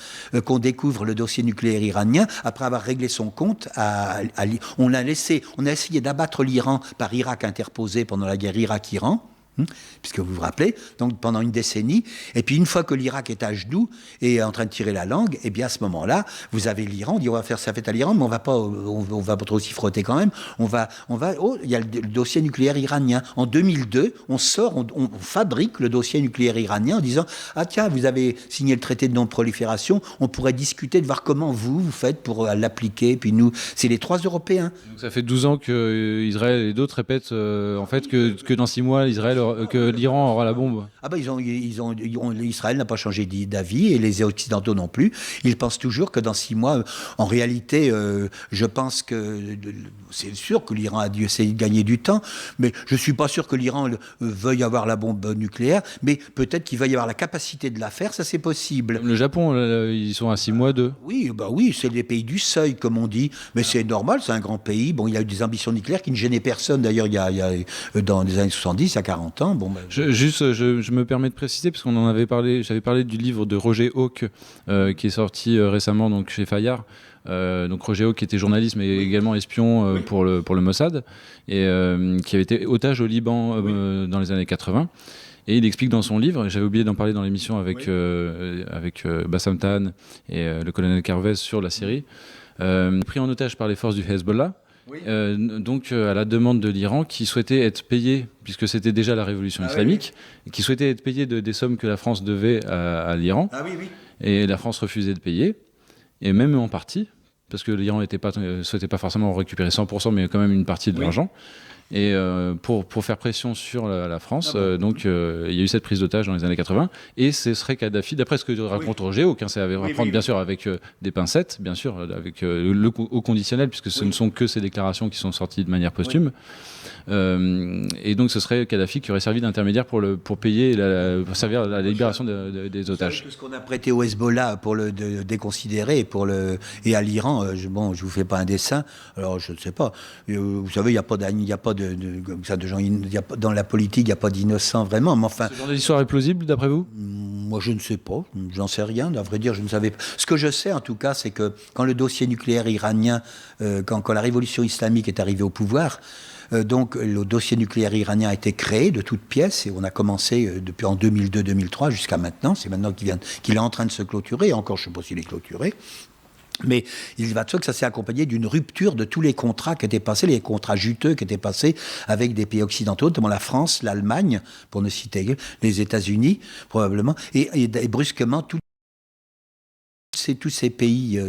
qu'on découvre le dossier nucléaire iranien, après avoir réglé son compte. On a essayé d'abattre l'Iran par Irak interposé pendant la guerre Irak-Iran. Puisque vous vous rappelez, donc pendant une décennie, et puis une fois que l'Irak est à genoux et est en train de tirer la langue, et bien à ce moment-là, vous avez l'Iran, on dit on va faire sa fête à l'Iran, mais on va pas trop s'y frotter quand même. Il y a le dossier nucléaire iranien. En 2002, on fabrique le dossier nucléaire iranien en disant ah tiens, vous avez signé le traité de non-prolifération, on pourrait discuter de voir comment vous faites pour l'appliquer. Puis nous, c'est les 3 Européens. Donc ça fait 12 ans que Israël et d'autres répètent en fait que dans 6 mois, que l'Iran aura la bombe. Ah ben Israël n'a pas changé d'avis et les Occidentaux non plus. Ils pensent toujours que dans 6 mois, en réalité, je pense que c'est sûr que l'Iran a dû essayer de gagner du temps, mais je suis pas sûr que l'Iran veuille avoir la bombe nucléaire, mais peut-être qu'il va y avoir la capacité de la faire, ça c'est possible. Comme le Japon, là, ils sont à 6 mois d'eux. Oui, c'est les pays du seuil, comme on dit, mais c'est normal, c'est un grand pays. Bon, il y a eu des ambitions nucléaires qui ne gênaient personne. D'ailleurs, il y a dans les années 70, il y a 40 ans. Bon, je me permets de préciser, parce qu'on en avait parlé, j'avais parlé du livre de Roger Hawke, qui est sorti récemment donc, chez Fayard. Donc Roger Hawke qui était journaliste mais également espion pour le Mossad et qui avait été otage au Liban dans les années 80. Et il explique dans son livre, j'avais oublié d'en parler dans l'émission avec Bassam Tahan et le colonel Carvez sur la Syrie, pris en otage par les forces du Hezbollah. Oui. Donc à la demande de l'Iran qui souhaitait être payé, puisque c'était déjà la révolution islamique, qui souhaitait être payé des sommes que la France devait à l'Iran. Et la France refusait de payer, et même en partie, parce que l'Iran ne souhaitait pas forcément récupérer 100%, mais quand même une partie de l'argent. Et pour faire pression sur la France, donc il y a eu cette prise d'otage dans les années 80, et ce serait Kadhafi, d'après ce que raconte Roger Hawke, ça avait à prendre bien sûr avec des pincettes, bien sûr, avec au conditionnel, puisque ce ne sont que ces déclarations qui sont sorties de manière posthume. Et donc ce serait Kadhafi qui aurait servi d'intermédiaire pour payer, pour servir à la libération des otages. Tout ce qu'on a prêté au Hezbollah pour le déconsidérer et à l'Iran, je vous fais pas un dessin, alors je ne sais pas. Vous savez, il n'y a pas de gens, dans la politique, il n'y a pas d'innocents vraiment. Mais enfin, ce genre d'histoire est plausible d'après vous ? Moi, je ne sais pas. J'en sais rien. À vrai dire, je ne savais pas. Ce que je sais, en tout cas, c'est que quand le dossier nucléaire iranien, quand la révolution islamique est arrivée au pouvoir, donc le dossier nucléaire iranien a été créé de toutes pièces et on a commencé depuis en 2002-2003 jusqu'à maintenant. C'est maintenant qu'il est en train de se clôturer. Encore, je ne sais pas s'il est clôturé. Mais il va de soi que ça s'est accompagné d'une rupture de tous les contrats qui étaient passés, les contrats juteux qui étaient passés avec des pays occidentaux, notamment la France, l'Allemagne, pour ne citer les États-Unis, probablement. Et brusquement, tous ces pays,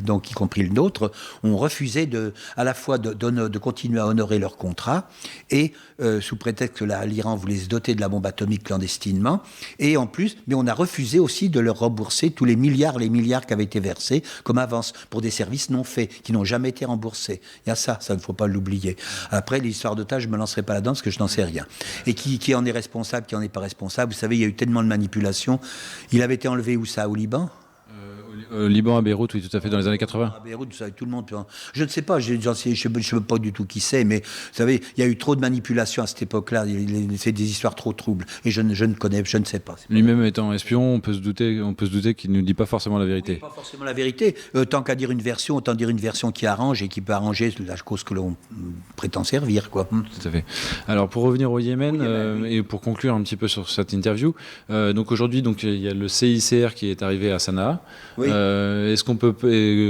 donc y compris le nôtre, ont refusé à la fois de continuer à honorer leurs contrats et sous prétexte que l'Iran voulait se doter de la bombe atomique clandestinement, et en plus, mais on a refusé aussi de leur rembourser tous les milliards qui avaient été versés comme avance pour des services non faits, qui n'ont jamais été remboursés. Il y a ça ne faut pas l'oublier. Après, l'histoire d'otages, je ne me lancerai pas là-dedans parce que je n'en sais rien. Et qui en est responsable, qui en est pas responsable. Vous savez, il y a eu tellement de manipulations. Il avait été enlevé où ça, au Liban ? Liban à Beyrouth, oui, tout à fait, dans les années 80. À Beyrouth, vous savez, tout le monde. Je ne sais pas, je ne sais pas du tout qui c'est, mais vous savez, il y a eu trop de manipulations à cette époque-là. C'est des histoires trop troubles. Et je ne sais pas. Lui-même étant espion, on peut se douter qu'il ne dit pas forcément la vérité. Pas forcément la vérité. Tant qu'à dire une version, autant dire une version qui arrange et qui peut arranger la cause que l'on prétend servir, quoi. Tout à fait. Alors, pour revenir au Yémen, et pour conclure un petit peu sur cette interview, donc aujourd'hui, il y a le CICR qui est arrivé à Sanaa. Oui. Est-ce qu'on peut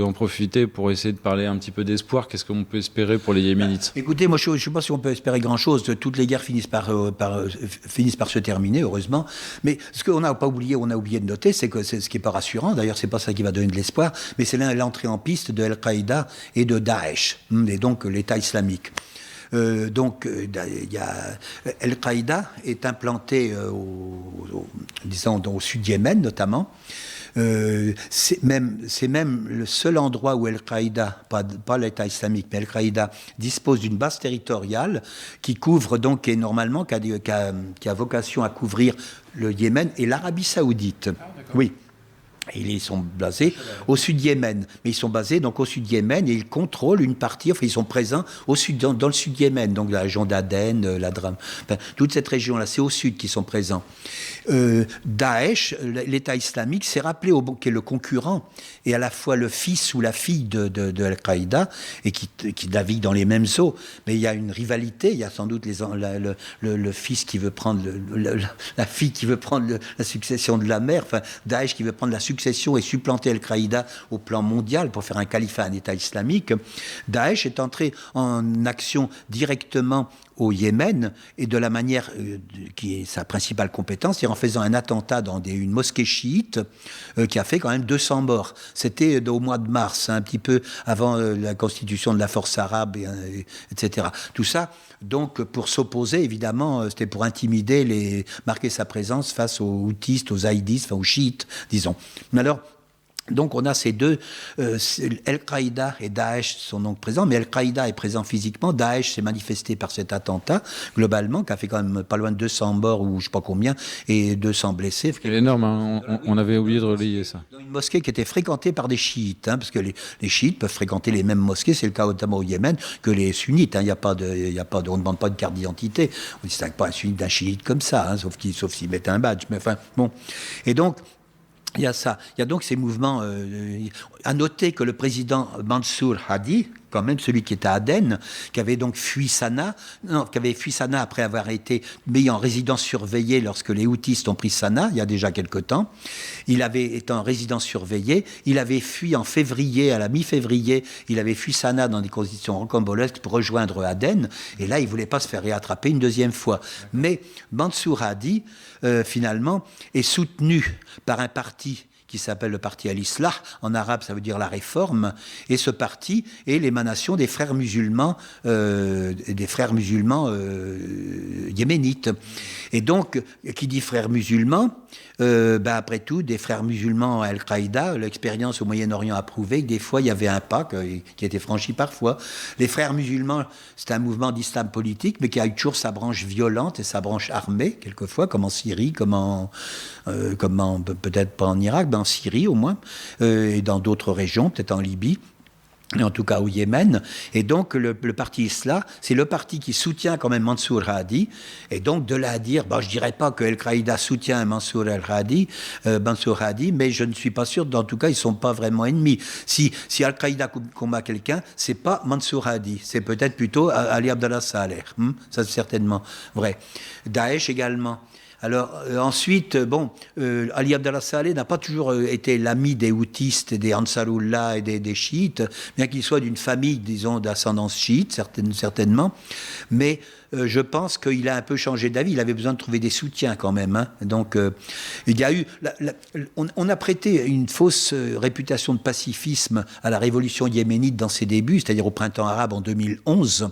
en profiter pour essayer de parler un petit peu d'espoir ? Qu'est-ce qu'on peut espérer pour les Yéménites ? Écoutez, moi je ne sais pas si on peut espérer grand-chose. Toutes les guerres finissent par se terminer, heureusement. Mais ce qu'on n'a pas oublié, on a oublié de noter, c'est que ce qui n'est pas rassurant, d'ailleurs c'est pas ça qui va donner de l'espoir, mais c'est l'entrée en piste de Al-Qaïda et de Daesh, et donc l'État islamique. Al-Qaïda est implanté au sud Yémen notamment. C'est même le seul endroit où Al-Qaïda, pas l'État islamique, mais Al-Qaïda dispose d'une base territoriale qui couvre donc, qui a vocation à couvrir le Yémen et l'Arabie Saoudite. Ah, oui. Et ils sont basés au sud Yémen. Mais ils sont basés donc au sud Yémen et ils contrôlent une partie, enfin ils sont présents au sud, dans le sud Yémen, donc la région d'Aden, enfin, toute cette région-là, c'est au sud qu'ils sont présents. Daesh, l'État islamique, s'est rappelé qu'est le concurrent et à la fois le fils ou la fille de Al-Qaïda et qui navigue dans les mêmes eaux. Mais il y a une rivalité, il y a sans doute le fils qui veut prendre, la fille qui veut prendre la succession de la mère, enfin Daesh qui veut prendre la succession et supplanter Al-Qaïda au plan mondial pour faire un califat, un État islamique. Daesh est entré en action directement au Yémen et de la manière qui est sa principale compétence, c'est en faisant un attentat dans une mosquée chiite qui a fait quand même 200 morts. C'était au mois de mars, un petit peu avant la constitution de la force arabe, etc. Tout ça, donc, pour s'opposer, évidemment, c'était pour intimider, marquer sa présence face aux houtistes, aux zaïdistes, enfin aux chiites, disons. Mais alors, donc on a ces deux, Al-Qaïda et Daesh sont donc présents, mais Al-Qaïda est présent physiquement, Daesh s'est manifesté par cet attentat, globalement, qui a fait quand même pas loin de 200 morts ou je sais pas combien, et 200 blessés. C'est énorme, hein. On avait oublié de relayer ça. Dans une mosquée qui était fréquentée par des chiites, hein, parce que les chiites peuvent fréquenter les mêmes mosquées, c'est le cas notamment au Yémen, que les sunnites, hein. On ne demande pas de carte d'identité, on ne distingue pas un sunnite d'un chiite comme ça, hein, sauf s'ils mettent un badge, mais enfin, bon. Et donc, il y a ça. Il y a donc ces mouvements. À noter que le président Mansour Hadi, quand même celui qui était à Aden, qui avait donc fui Sanaa après avoir été mis en résidence surveillée lorsque les houtistes ont pris Sanaa, il y a déjà quelque temps. Il avait été en résidence surveillée. Il avait fui en février, à la mi-février, il avait fui Sanaa dans des conditions rocambolesques pour rejoindre Aden. Et là, il ne voulait pas se faire réattraper une deuxième fois. Mais Mansour Hadi, finalement, est soutenu par un parti qui s'appelle le parti Al-Islah, en arabe ça veut dire la réforme, et ce parti est l'émanation des frères musulmans yéménites. Et donc, qui dit frères musulmans, après tout, des frères musulmans à Al-Qaïda, l'expérience au Moyen-Orient a prouvé que des fois il y avait un pas qui était franchi parfois. Les frères musulmans, c'est un mouvement d'islam politique, mais qui a eu toujours sa branche violente et sa branche armée, quelquefois, comme en Syrie, peut-être pas en Irak, mais en Syrie au moins, et dans d'autres régions, peut-être en Libye. Et en tout cas au Yémen. Et donc le parti Islah, c'est le parti qui soutient quand même Mansour Hadi. Et donc de là à dire, je dirais pas que Al-Qaïda soutient Mansour Hadi, mais je ne suis pas sûr. En tout cas, ils sont pas vraiment ennemis. Si Al-Qaïda combat quelqu'un, c'est pas Mansour Hadi, c'est peut-être plutôt Ali Abdallah Saleh. Ça c'est certainement vrai. Daesh également. Alors ensuite, Ali Abdallah Saleh n'a pas toujours été l'ami des houtistes, des Ansarullah et des chiites, bien qu'il soit d'une famille, disons, d'ascendance chiite, certainement, mais je pense qu'il a un peu changé d'avis. Il avait besoin de trouver des soutiens quand même. Hein. Donc, il y a eu... on a prêté une fausse réputation de pacifisme à la révolution yéménite dans ses débuts, c'est-à-dire au printemps arabe en 2011.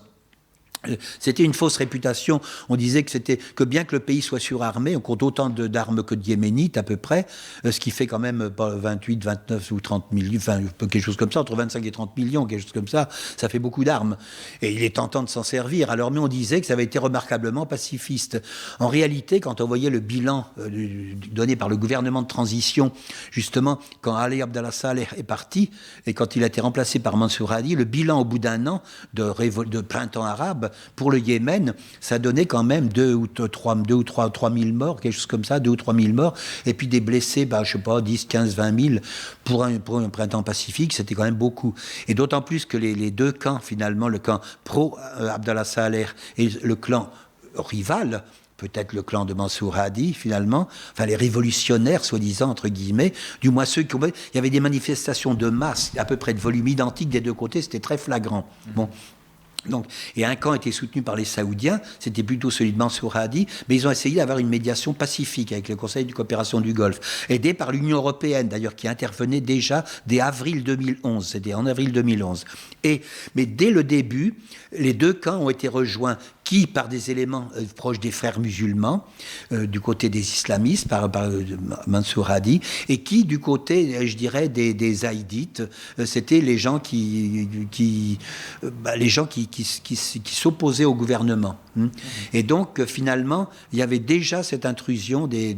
C'était une fausse réputation. On disait que bien que le pays soit surarmé, on compte autant d'armes que de Yéménites à peu près, ce qui fait quand même 28, 29 ou 30 millions, enfin quelque chose comme ça, entre 25 et 30 millions, quelque chose comme ça, ça fait beaucoup d'armes. Et il est tentant de s'en servir. Alors, mais on disait que ça avait été remarquablement pacifiste. En réalité, quand on voyait le bilan donné par le gouvernement de transition, justement, quand Ali Abdallah Saleh est parti, et quand il a été remplacé par Mansour Hadi, le bilan au bout d'un an de printemps arabe, pour le Yémen, ça donnait quand même 2 ou 3 000 morts, quelque chose comme ça, 2 ou 3 000 morts, et puis des blessés, je sais pas, 10, 15, 20 000. Pour un printemps pacifique, c'était quand même beaucoup. Et d'autant plus que les deux camps, finalement, le camp pro-Abdallah Saleh et le clan rival, peut-être le clan de Mansour Hadi, finalement, enfin les révolutionnaires, soi-disant, entre guillemets, du moins ceux qui ont... Il y avait des manifestations de masse, à peu près de volume identique des deux côtés, c'était très flagrant. Bon. Donc, et un camp était soutenu par les Saoudiens, c'était plutôt celui de Mansour Hadi, mais ils ont essayé d'avoir une médiation pacifique avec le Conseil de coopération du Golfe, aidé par l'Union européenne d'ailleurs, qui intervenait déjà dès avril 2011, c'était en avril 2011. Mais dès le début, les deux camps ont été rejoints qui, par des éléments proches des frères musulmans, du côté des islamistes, par Mansour Hadi, et qui, du côté, je dirais, des zaïdites, c'était les gens qui s'opposaient au gouvernement. Et donc, finalement, il y avait déjà cette intrusion de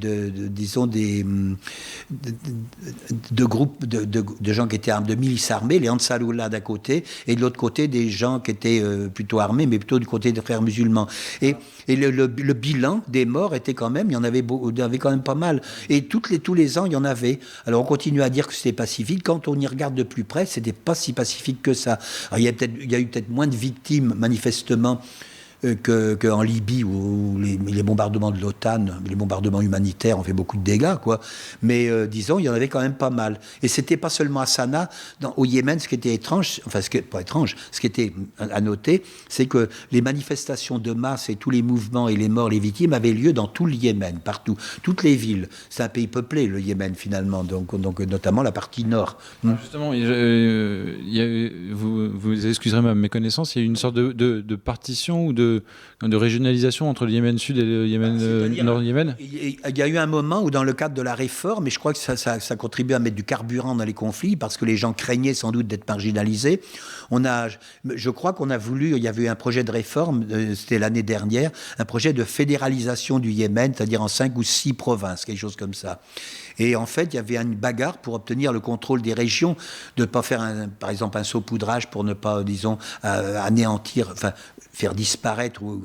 groupes de gens qui étaient armés, de milices armées, les Ansarullah d'un côté, et de l'autre côté, des gens qui étaient plutôt armés, mais plutôt du côté des frères musulmans. Et le bilan des morts était quand même, il y en avait quand même pas mal. Et tous les ans, il y en avait. Alors, on continue à dire que c'était pacifique. Quand on y regarde de plus près, c'était pas si pacifique que ça. Alors, il y a eu peut-être moins de victimes, manifestement, qu'en Libye, où les bombardements de l'OTAN, les bombardements humanitaires ont fait beaucoup de dégâts, quoi. Mais disons, il y en avait quand même pas mal. Et c'était pas seulement à Sanaa, au Yémen, ce qui était étrange, enfin, ce qui était à noter, c'est que les manifestations de masse et tous les mouvements et les morts, les victimes avaient lieu dans tout le Yémen, partout, toutes les villes. C'est un pays peuplé, le Yémen, finalement, donc notamment la partie nord. Justement, vous excuserez ma méconnaissance, il y a eu une sorte de partition ou de régionalisation entre le Yémen Sud et le Yémen Nord-Yémen. Il y a eu un moment où, dans le cadre de la réforme, et je crois que ça contribue à mettre du carburant dans les conflits, parce que les gens craignaient sans doute d'être marginalisés. Je crois qu'on a voulu, il y avait eu un projet de réforme, c'était l'année dernière, un projet de fédéralisation du Yémen, c'est-à-dire en 5 ou 6 provinces, quelque chose comme ça. Et en fait, il y avait une bagarre pour obtenir le contrôle des régions, de ne pas faire, par exemple, un saupoudrage pour ne pas, disons, anéantir, enfin, faire disparaître ou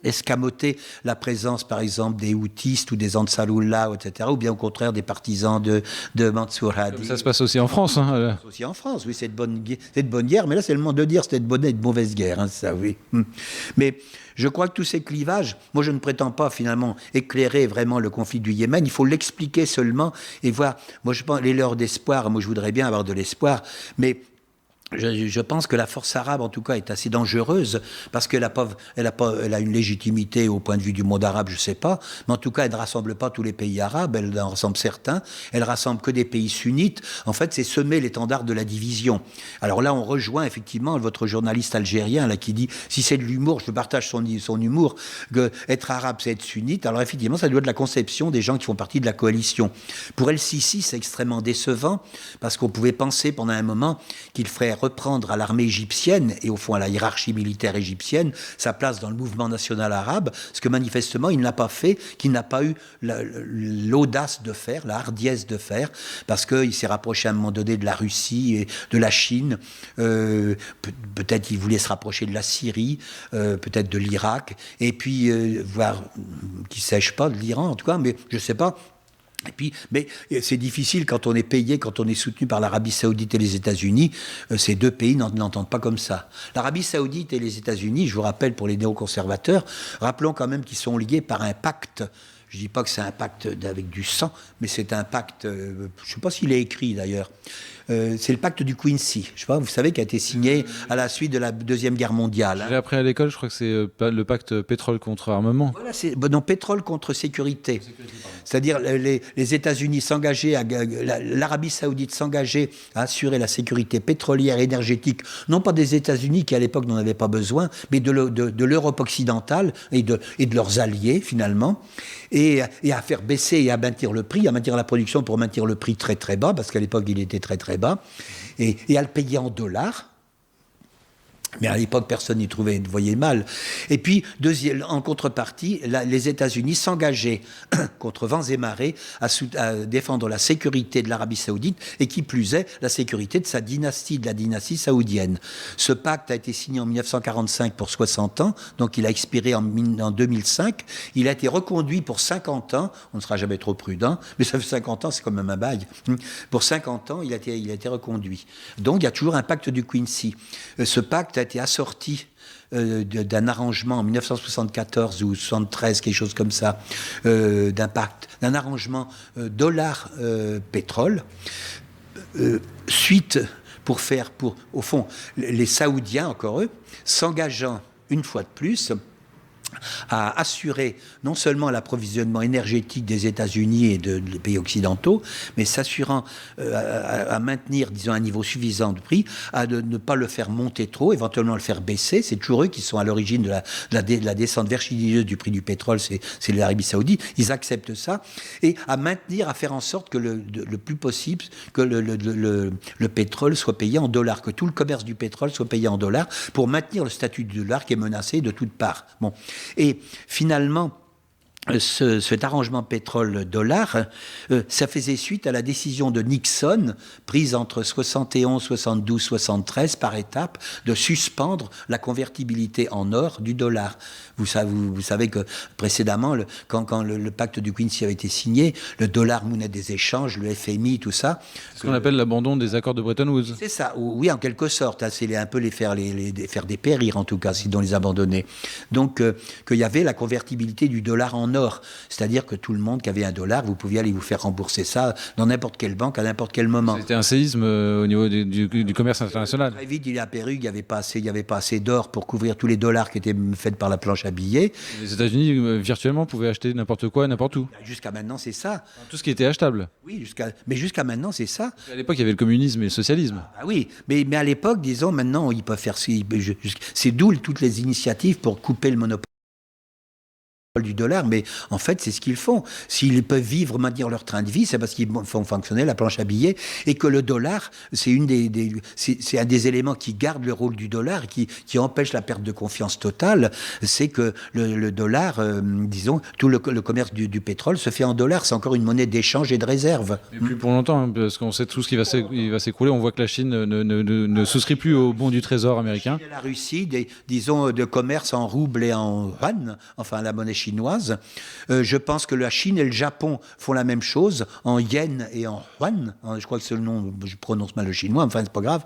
escamoter la présence, par exemple, des Houthis ou des Ansarullah, etc., ou bien au contraire des partisans de Mansour Hadi. Comme ça se passe aussi en France. Hein, aussi en France, oui, c'est de bonne guerre, mais là, c'est le moment de dire c'était de bonne et de mauvaise guerre, hein, ça, oui. Mais je crois que tous ces clivages, moi je ne prétends pas finalement éclairer vraiment le conflit du Yémen, il faut l'expliquer seulement et voir, moi je pense, les leurs d'espoir, moi je voudrais bien avoir de l'espoir, mais je pense que la force arabe, en tout cas, est assez dangereuse parce qu'elle a une légitimité au point de vue du monde arabe, je ne sais pas, mais en tout cas, elle ne rassemble pas tous les pays arabes, elle en rassemble certains, elle rassemble que des pays sunnites. En fait, c'est semer l'étendard de la division. Alors là, on rejoint effectivement votre journaliste algérien là, qui dit, si c'est de l'humour, je partage son humour, que être arabe, c'est être sunnite. Alors effectivement, ça doit être de la conception des gens qui font partie de la coalition. Pour El-Sisi, c'est extrêmement décevant parce qu'on pouvait penser pendant un moment qu'il ferait reprendre à l'armée égyptienne et au fond à la hiérarchie militaire égyptienne sa place dans le mouvement national arabe, ce que manifestement il n'a pas fait, qu'il n'a pas eu l'audace de faire, la hardiesse de faire, parce qu'il s'est rapproché à un moment donné de la Russie et de la Chine, peut-être il voulait se rapprocher de la Syrie, peut-être de l'Irak, et puis voir, qui ne sèche pas, de l'Iran en tout cas, mais je ne sais pas. Et puis, mais c'est difficile quand on est payé, quand on est soutenu par l'Arabie Saoudite et les États-Unis. Ces deux pays n'entendent pas comme ça. L'Arabie Saoudite et les États-Unis, je vous rappelle pour les néoconservateurs, rappelons quand même qu'ils sont liés par un pacte. Je ne dis pas que c'est un pacte avec du sang, mais c'est un pacte, je ne sais pas s'il est écrit d'ailleurs. C'est le pacte du Quincy, je sais pas, vous savez, qui a été signé à la suite de la Deuxième Guerre mondiale. J'ai appris à l'école, je crois que c'est le pacte pétrole contre armement. Voilà, non, pétrole contre sécurité. C'est-à-dire les États-Unis s'engageaient, l'Arabie Saoudite s'engageait à assurer la sécurité pétrolière et énergétique, non pas des États-Unis qui à l'époque n'en avaient pas besoin, mais de l'Europe occidentale et de leurs alliés finalement, et à faire baisser et à maintenir le prix, à maintenir la production pour maintenir le prix très très bas, parce qu'à l'époque il était très très bas, et à le payer en dollars. Mais à l'époque, personne n'y voyait mal. Et puis, en contrepartie, les États-Unis s'engageaient contre vents et marées à défendre la sécurité de l'Arabie Saoudite et qui plus est, la sécurité de la dynastie saoudienne. Ce pacte a été signé en 1945 pour 60 ans, donc il a expiré en 2005. Il a été reconduit pour 50 ans. On ne sera jamais trop prudent, mais ça fait 50 ans, c'est quand même un bail. Pour 50 ans, il a été reconduit. Donc, il y a toujours un pacte du Quincy. Ce pacte a été assorti d'un arrangement en 1974 ou 73, quelque chose comme ça, d'un arrangement dollar-pétrole, suite au fond, les Saoudiens, encore eux, s'engageant une fois de plus à assurer non seulement l'approvisionnement énergétique des États-Unis et des pays occidentaux, mais s'assurant à maintenir, disons, un niveau suffisant de prix, à ne pas le faire monter trop, éventuellement le faire baisser. C'est toujours eux qui sont à l'origine de la descente vertigineuse du prix du pétrole, c'est l'Arabie Saoudite. Ils acceptent ça. Et à maintenir, à faire en sorte que le plus possible, que le pétrole soit payé en dollars, que tout le commerce du pétrole soit payé en dollars, pour maintenir le statut du dollar qui est menacé de toutes parts. Bon. Et finalement, cet arrangement pétrole-dollar, ça faisait suite à la décision de Nixon, prise entre 71, 72, 73, par étapes, de suspendre la convertibilité en or du dollar. Vous savez que précédemment, quand le pacte du Quincy avait été signé, le dollar, monnaie des échanges, le FMI, tout ça... C'est ce qu'on appelle l'abandon des accords de Bretton Woods. C'est ça, oui, en quelque sorte. Hein, c'est un peu les faire dépérir, en tout cas, si on les abandonnait. Donc, qu'il y avait la convertibilité du dollar en or. C'est-à-dire que tout le monde qui avait $1, vous pouviez aller vous faire rembourser ça dans n'importe quelle banque, à n'importe quel moment. C'était un séisme au niveau du commerce international. Très vite, il a apparu qu'il n'y avait pas assez d'or pour couvrir tous les dollars qui étaient faits par la planche à billets. Les États-Unis, virtuellement, pouvaient acheter n'importe quoi, n'importe où. Jusqu'à maintenant, c'est ça. Tout ce qui était achetable. Oui, mais jusqu'à maintenant, c'est ça. À l'époque, il y avait le communisme et le socialisme. Ah oui, mais à l'époque, disons, maintenant, ils peuvent faire... C'est d'où toutes les initiatives pour couper le monopole du dollar, mais en fait, c'est ce qu'ils font. S'ils peuvent vivre, maintenir leur train de vie, c'est parce qu'ils font fonctionner la planche à billets et que le dollar, c'est un des éléments qui garde le rôle du dollar, qui empêche la perte de confiance totale. C'est que le dollar, disons, tout le commerce du pétrole se fait en dollars. C'est encore une monnaie d'échange et de réserve. Et plus pour longtemps, hein, parce qu'on sait tout ce qui va s'écrouler. On voit que la Chine ne souscrit plus au bon du trésor américain. La Russie, disons, de commerce en rouble et en yuan, enfin la monnaie chinoise. Je pense que la Chine et le Japon font la même chose en yen et en yuan. Je crois que c'est le nom, je prononce mal le chinois, enfin c'est pas grave.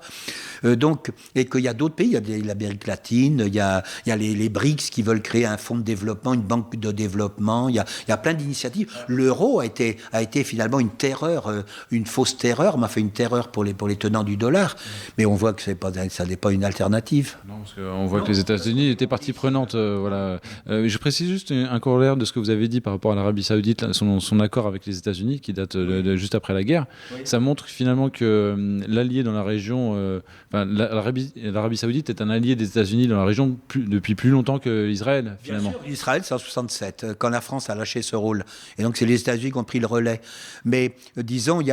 Donc, et qu'il y a d'autres pays, il y a l'Amérique latine, il y a les BRICS qui veulent créer un fonds de développement, une banque de développement, il y a plein d'initiatives. L'euro a été finalement une terreur, une fausse terreur, m'a fait une terreur pour les tenants du dollar. Mais on voit que ça n'est pas une alternative. Non, parce qu'on voit que les États-Unis étaient partie prenante. Voilà. Je précise juste un corollaire de ce que vous avez dit par rapport à l'Arabie Saoudite, son accord avec les États-Unis qui date juste après la guerre. Oui. Ça montre finalement que l'allié dans la région, l'Arabie Saoudite est un allié des États-Unis dans la région depuis plus longtemps que Israël, finalement. Bien sûr, Israël, c'est en 67, quand la France a lâché ce rôle. Et donc, c'est les États-Unis qui ont pris le relais. Mais disons, il y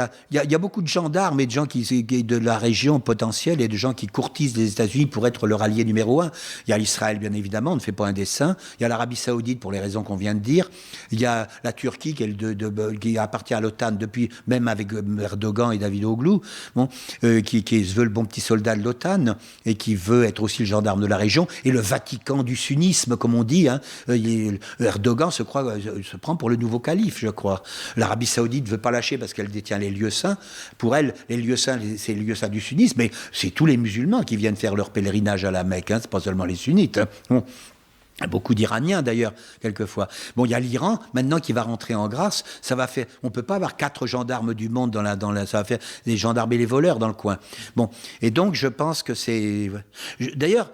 a beaucoup de gendarmes et de gens de la région potentielle et de gens qui courtisent les États-Unis pour être leur allié numéro un. Il y a l'Israël, bien évidemment, on ne fait pas un dessin. Il y a l'Arabie Saoudite, pour les raisons qu'on vient de dire. Il y a la Turquie qui appartient à l'OTAN depuis, même avec Erdogan et Davutoglu, qui se veut le bon petit soldat de l'OTAN et qui veut être aussi le gendarme de la région. Et le Vatican du sunnisme, comme on dit. Hein. Erdogan se prend pour le nouveau calife, je crois. L'Arabie Saoudite ne veut pas lâcher parce qu'elle détient les lieux saints. Pour elle, les lieux saints, c'est les lieux saints du sunnisme, mais c'est tous les musulmans qui viennent faire leur pèlerinage à la Mecque. Hein. C'est pas seulement les sunnites. Hein. Beaucoup d'Iraniens d'ailleurs, quelquefois. Bon, il y a l'Iran maintenant qui va rentrer en grâce. Ça va faire. On peut pas avoir 4 gendarmes du monde ça va faire des gendarmes et les voleurs dans le coin. Bon, et donc je pense que c'est. D'ailleurs,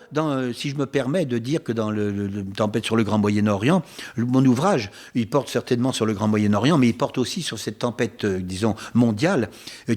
si je me permets de dire que dans le Tempête sur le Grand Moyen-Orient, mon ouvrage, il porte certainement sur le Grand Moyen-Orient, mais il porte aussi sur cette tempête, disons, mondiale,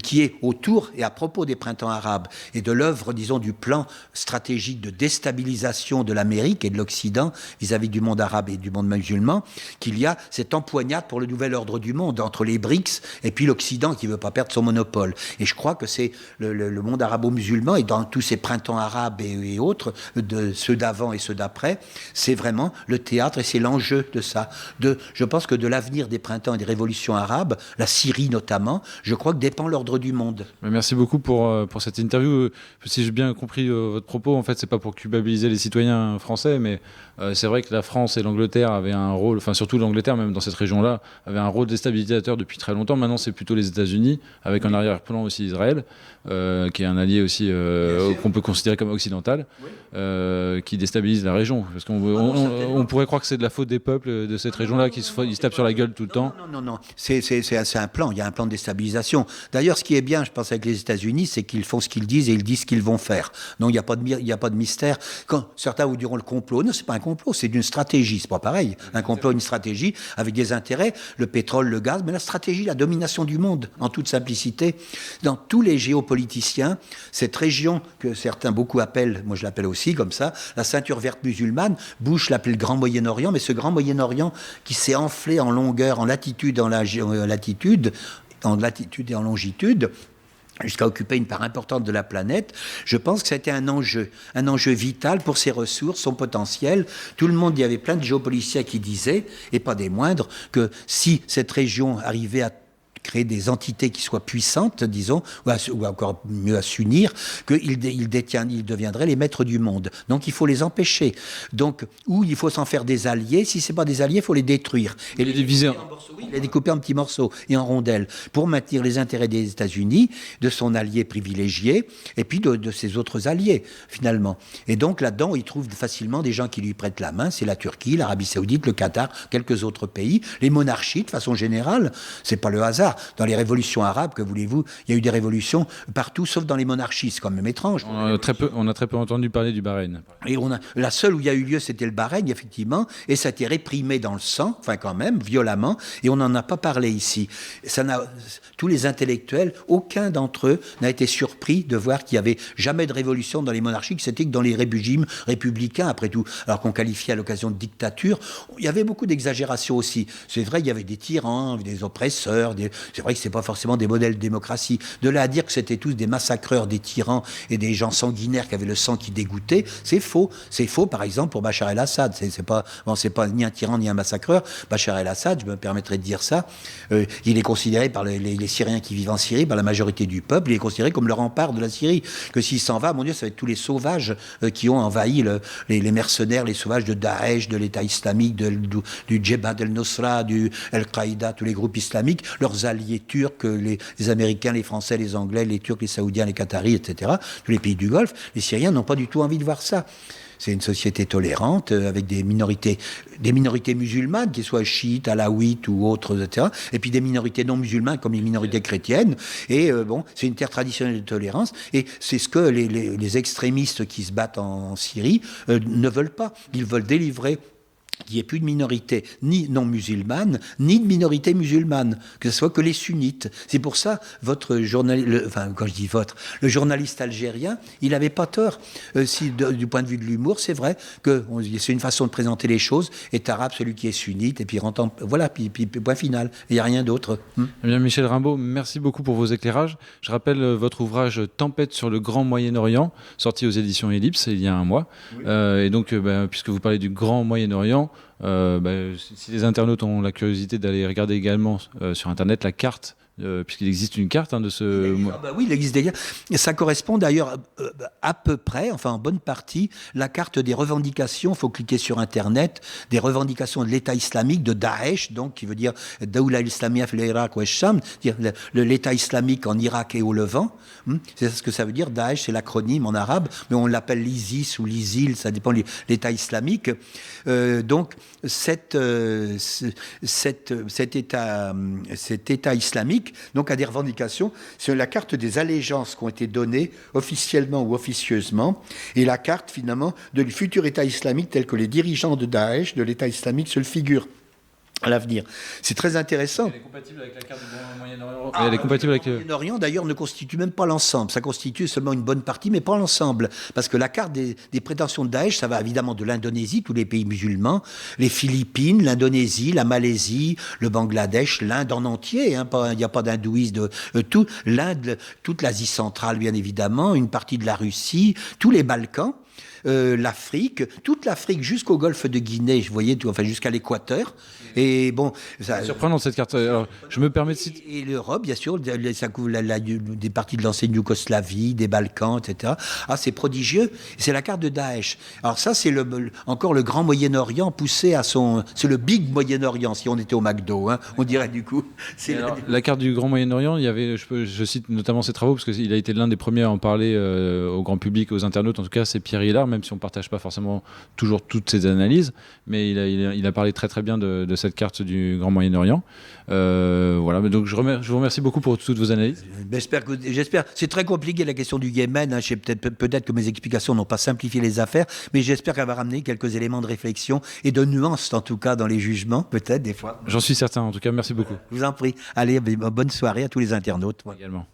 qui est autour et à propos des printemps arabes et de l'œuvre, disons, du plan stratégique de déstabilisation de l'Amérique et de l'Occident vis-à-vis du monde arabe et du monde musulman, qu'il y a cette empoignade pour le nouvel ordre du monde entre les BRICS et puis l'Occident qui ne veut pas perdre son monopole. Et je crois que c'est le monde arabo-musulman et dans tous ces printemps arabes et autres, de ceux d'avant et ceux d'après, c'est vraiment le théâtre et c'est l'enjeu de ça. Je pense que de l'avenir des printemps et des révolutions arabes, la Syrie notamment, je crois que dépend l'ordre du monde. Merci beaucoup pour cette interview. Si j'ai bien compris votre propos, en fait, c'est pas pour culpabiliser les citoyens français, mais c'est vrai que la France et l'Angleterre avaient un rôle, enfin surtout l'Angleterre même dans cette région-là, avait un rôle déstabilisateur depuis très longtemps. Maintenant c'est plutôt les États-Unis, avec en arrière-plan aussi Israël, qui est un allié aussi qu'on peut considérer comme occidental, qui déstabilise la région. Parce qu'on pourrait croire que c'est de la faute des peuples de cette région-là qui se tapent sur la gueule tout le temps. Non. C'est un plan, il y a un plan de déstabilisation. D'ailleurs, ce qui est bien, je pense, avec les États-Unis, c'est qu'ils font ce qu'ils disent et ils disent ce qu'ils vont faire. Donc il n'y a pas de mystère. Quand certains vous diront le complot, non, c'est pas un complot. complot, c'est d'une stratégie. C'est pas pareil. Un complot, une stratégie avec des intérêts, le pétrole, le gaz, mais la stratégie, la domination du monde, en toute simplicité. Dans tous les géopoliticiens, cette région que certains beaucoup appellent, moi je l'appelle aussi comme ça, la ceinture verte musulmane, Bush l'appelle le Grand Moyen-Orient, mais ce Grand Moyen-Orient qui s'est enflé en longueur, en latitude, en latitude et en longitude, jusqu'à occuper une part importante de la planète, je pense que c'était un enjeu vital pour ses ressources, son potentiel. Tout le monde, il y avait plein de géopoliticiens qui disaient, et pas des moindres, que si cette région arrivait à créer des entités qui soient puissantes, disons, ou encore mieux à s'unir, qu'ils deviendraient les maîtres du monde. Donc il faut les empêcher. Donc, ou il faut s'en faire des alliés. Si ce n'est pas des alliés, il faut les détruire. Et les diviser en morceaux. Oui, les découper en petits morceaux et en rondelles pour maintenir les intérêts des États-Unis, de son allié privilégié, et puis de ses autres alliés, finalement. Et donc là-dedans, il trouve facilement des gens qui lui prêtent la main. C'est la Turquie, l'Arabie Saoudite, le Qatar, quelques autres pays, les monarchies de façon générale. C'est pas le hasard. Dans les révolutions arabes, que voulez-vous, il y a eu des révolutions partout, sauf dans les monarchies. C'est quand même étrange. On a très peu entendu parler du Bahreïn. Et la seule où il y a eu lieu, c'était le Bahreïn, effectivement, et ça a été réprimé dans le sang, enfin quand même, violemment, et on n'en a pas parlé ici. Tous les intellectuels, aucun d'entre eux n'a été surpris de voir qu'il n'y avait jamais de révolution dans les monarchies, que c'était que dans les régimes républicains, après tout, alors qu'on qualifiait à l'occasion de dictature. Il y avait beaucoup d'exagération aussi. C'est vrai, il y avait des tyrans, des oppresseurs, c'est vrai que c'est pas forcément des modèles de démocratie. De là à dire que c'était tous des massacreurs, des tyrans et des gens sanguinaires qui avaient le sang qui dégoûtait, c'est faux. C'est faux, par exemple, pour Bachar el-Assad. C'est pas ni un tyran ni un massacreur. Bachar el-Assad, je me permettrai de dire ça, il est considéré par les Syriens qui vivent en Syrie, par la majorité du peuple, il est considéré comme le rempart de la Syrie. Que s'il s'en va, mon Dieu, ça va être tous les sauvages qui ont envahi les mercenaires, les sauvages de Daesh, de l'État islamique, du Jebhat el-Nusra, du Al-Qaïda, tous les groupes islamiques, leurs alliés turcs, les Américains, les Français, les Anglais, les Turcs, les Saoudiens, les Qataris, etc., tous les pays du Golfe, les Syriens n'ont pas du tout envie de voir ça. C'est une société tolérante avec des minorités musulmanes, qu'elles soient chiites, alaouites ou autres, etc. Et puis des minorités non musulmanes comme les minorités chrétiennes. Et c'est une terre traditionnelle de tolérance. Et c'est ce que les extrémistes qui se battent en Syrie ne veulent pas. Ils veulent délivrer qu'il n'y ait plus de minorité ni non musulmane, ni de minorité musulmane, que ce soit que les sunnites. C'est pour ça, le journaliste algérien, il n'avait pas tort. Du point de vue de l'humour, c'est vrai que c'est une façon de présenter les choses, est arabe celui qui est sunnite, et puis voilà, puis point final. Il n'y a rien d'autre. Eh bien, Michel Rimbaud, merci beaucoup pour vos éclairages. Je rappelle votre ouvrage « Tempête sur le Grand Moyen-Orient », sorti aux éditions Ellipse il y a un mois. Oui. Et donc, puisque vous parlez du Grand Moyen-Orient, si les internautes ont la curiosité d'aller regarder également sur Internet la carte, puisqu'il existe une carte de ce... Oui, il existe des cartes. Ça correspond d'ailleurs à peu près, enfin en bonne partie, la carte des revendications, il faut cliquer sur Internet, des revendications de l'État islamique, de Daesh, donc qui veut dire Daoula Islamia fil Irak wa Sham, c'est-à-dire l'État islamique en Irak et au Levant. C'est ce que ça veut dire. Daesh, c'est l'acronyme en arabe, mais on l'appelle l'ISIS ou l'ISIL, ça dépend de l'État islamique. Donc cet État islamique donc a des revendications sur la carte des allégeances qui ont été données officiellement ou officieusement, et la carte finalement du futur État islamique tel que les dirigeants de Daesh, de l'État islamique, se le figurent à l'avenir. C'est très intéressant. Elle est compatible avec la carte du Moyen-Orient. Elle est compatible avec le Moyen-Orient, d'ailleurs, ne constitue même pas l'ensemble. Ça constitue seulement une bonne partie, mais pas l'ensemble. Parce que la carte des prétentions de Daesh, ça va évidemment de l'Indonésie, tous les pays musulmans, les Philippines, l'Indonésie, la Malaisie, le Bangladesh, l'Inde en entier. Il n'y a pas d'hindouisme tout. L'Inde, toute l'Asie centrale, bien évidemment, une partie de la Russie, tous les Balkans. L'Afrique, toute l'Afrique jusqu'au golfe de Guinée, vous voyez, jusqu'à l'équateur. Et bon, c'est surprenant cette carte. Alors, je me permets de citer. Et l'Europe, bien sûr, ça couvre des parties de l'ancienne Yougoslavie, des Balkans, etc. Ah, c'est prodigieux. C'est la carte de Daesh. Alors ça, c'est encore le grand Moyen-Orient poussé à son. C'est le big Moyen-Orient. Si on était au McDo, on dirait du coup. Alors, la carte du grand Moyen-Orient, il y avait, je cite notamment ses travaux parce qu'il a été l'un des premiers à en parler au grand public, aux internautes. En tout cas, c'est Pierre Hillard. même si on ne partage pas forcément toujours toutes ses analyses, mais il a parlé très très bien de cette carte du Grand Moyen-Orient. Voilà, donc je vous remercie beaucoup pour toutes vos analyses. J'espère. C'est très compliqué la question du Yémen. Hein. Peut-être que mes explications n'ont pas simplifié les affaires, mais j'espère qu'elle va ramener quelques éléments de réflexion et de nuance, en tout cas, dans les jugements, peut-être des fois. J'en suis certain. En tout cas, merci beaucoup. Je vous en prie. Allez, bonne soirée à tous les internautes. Également.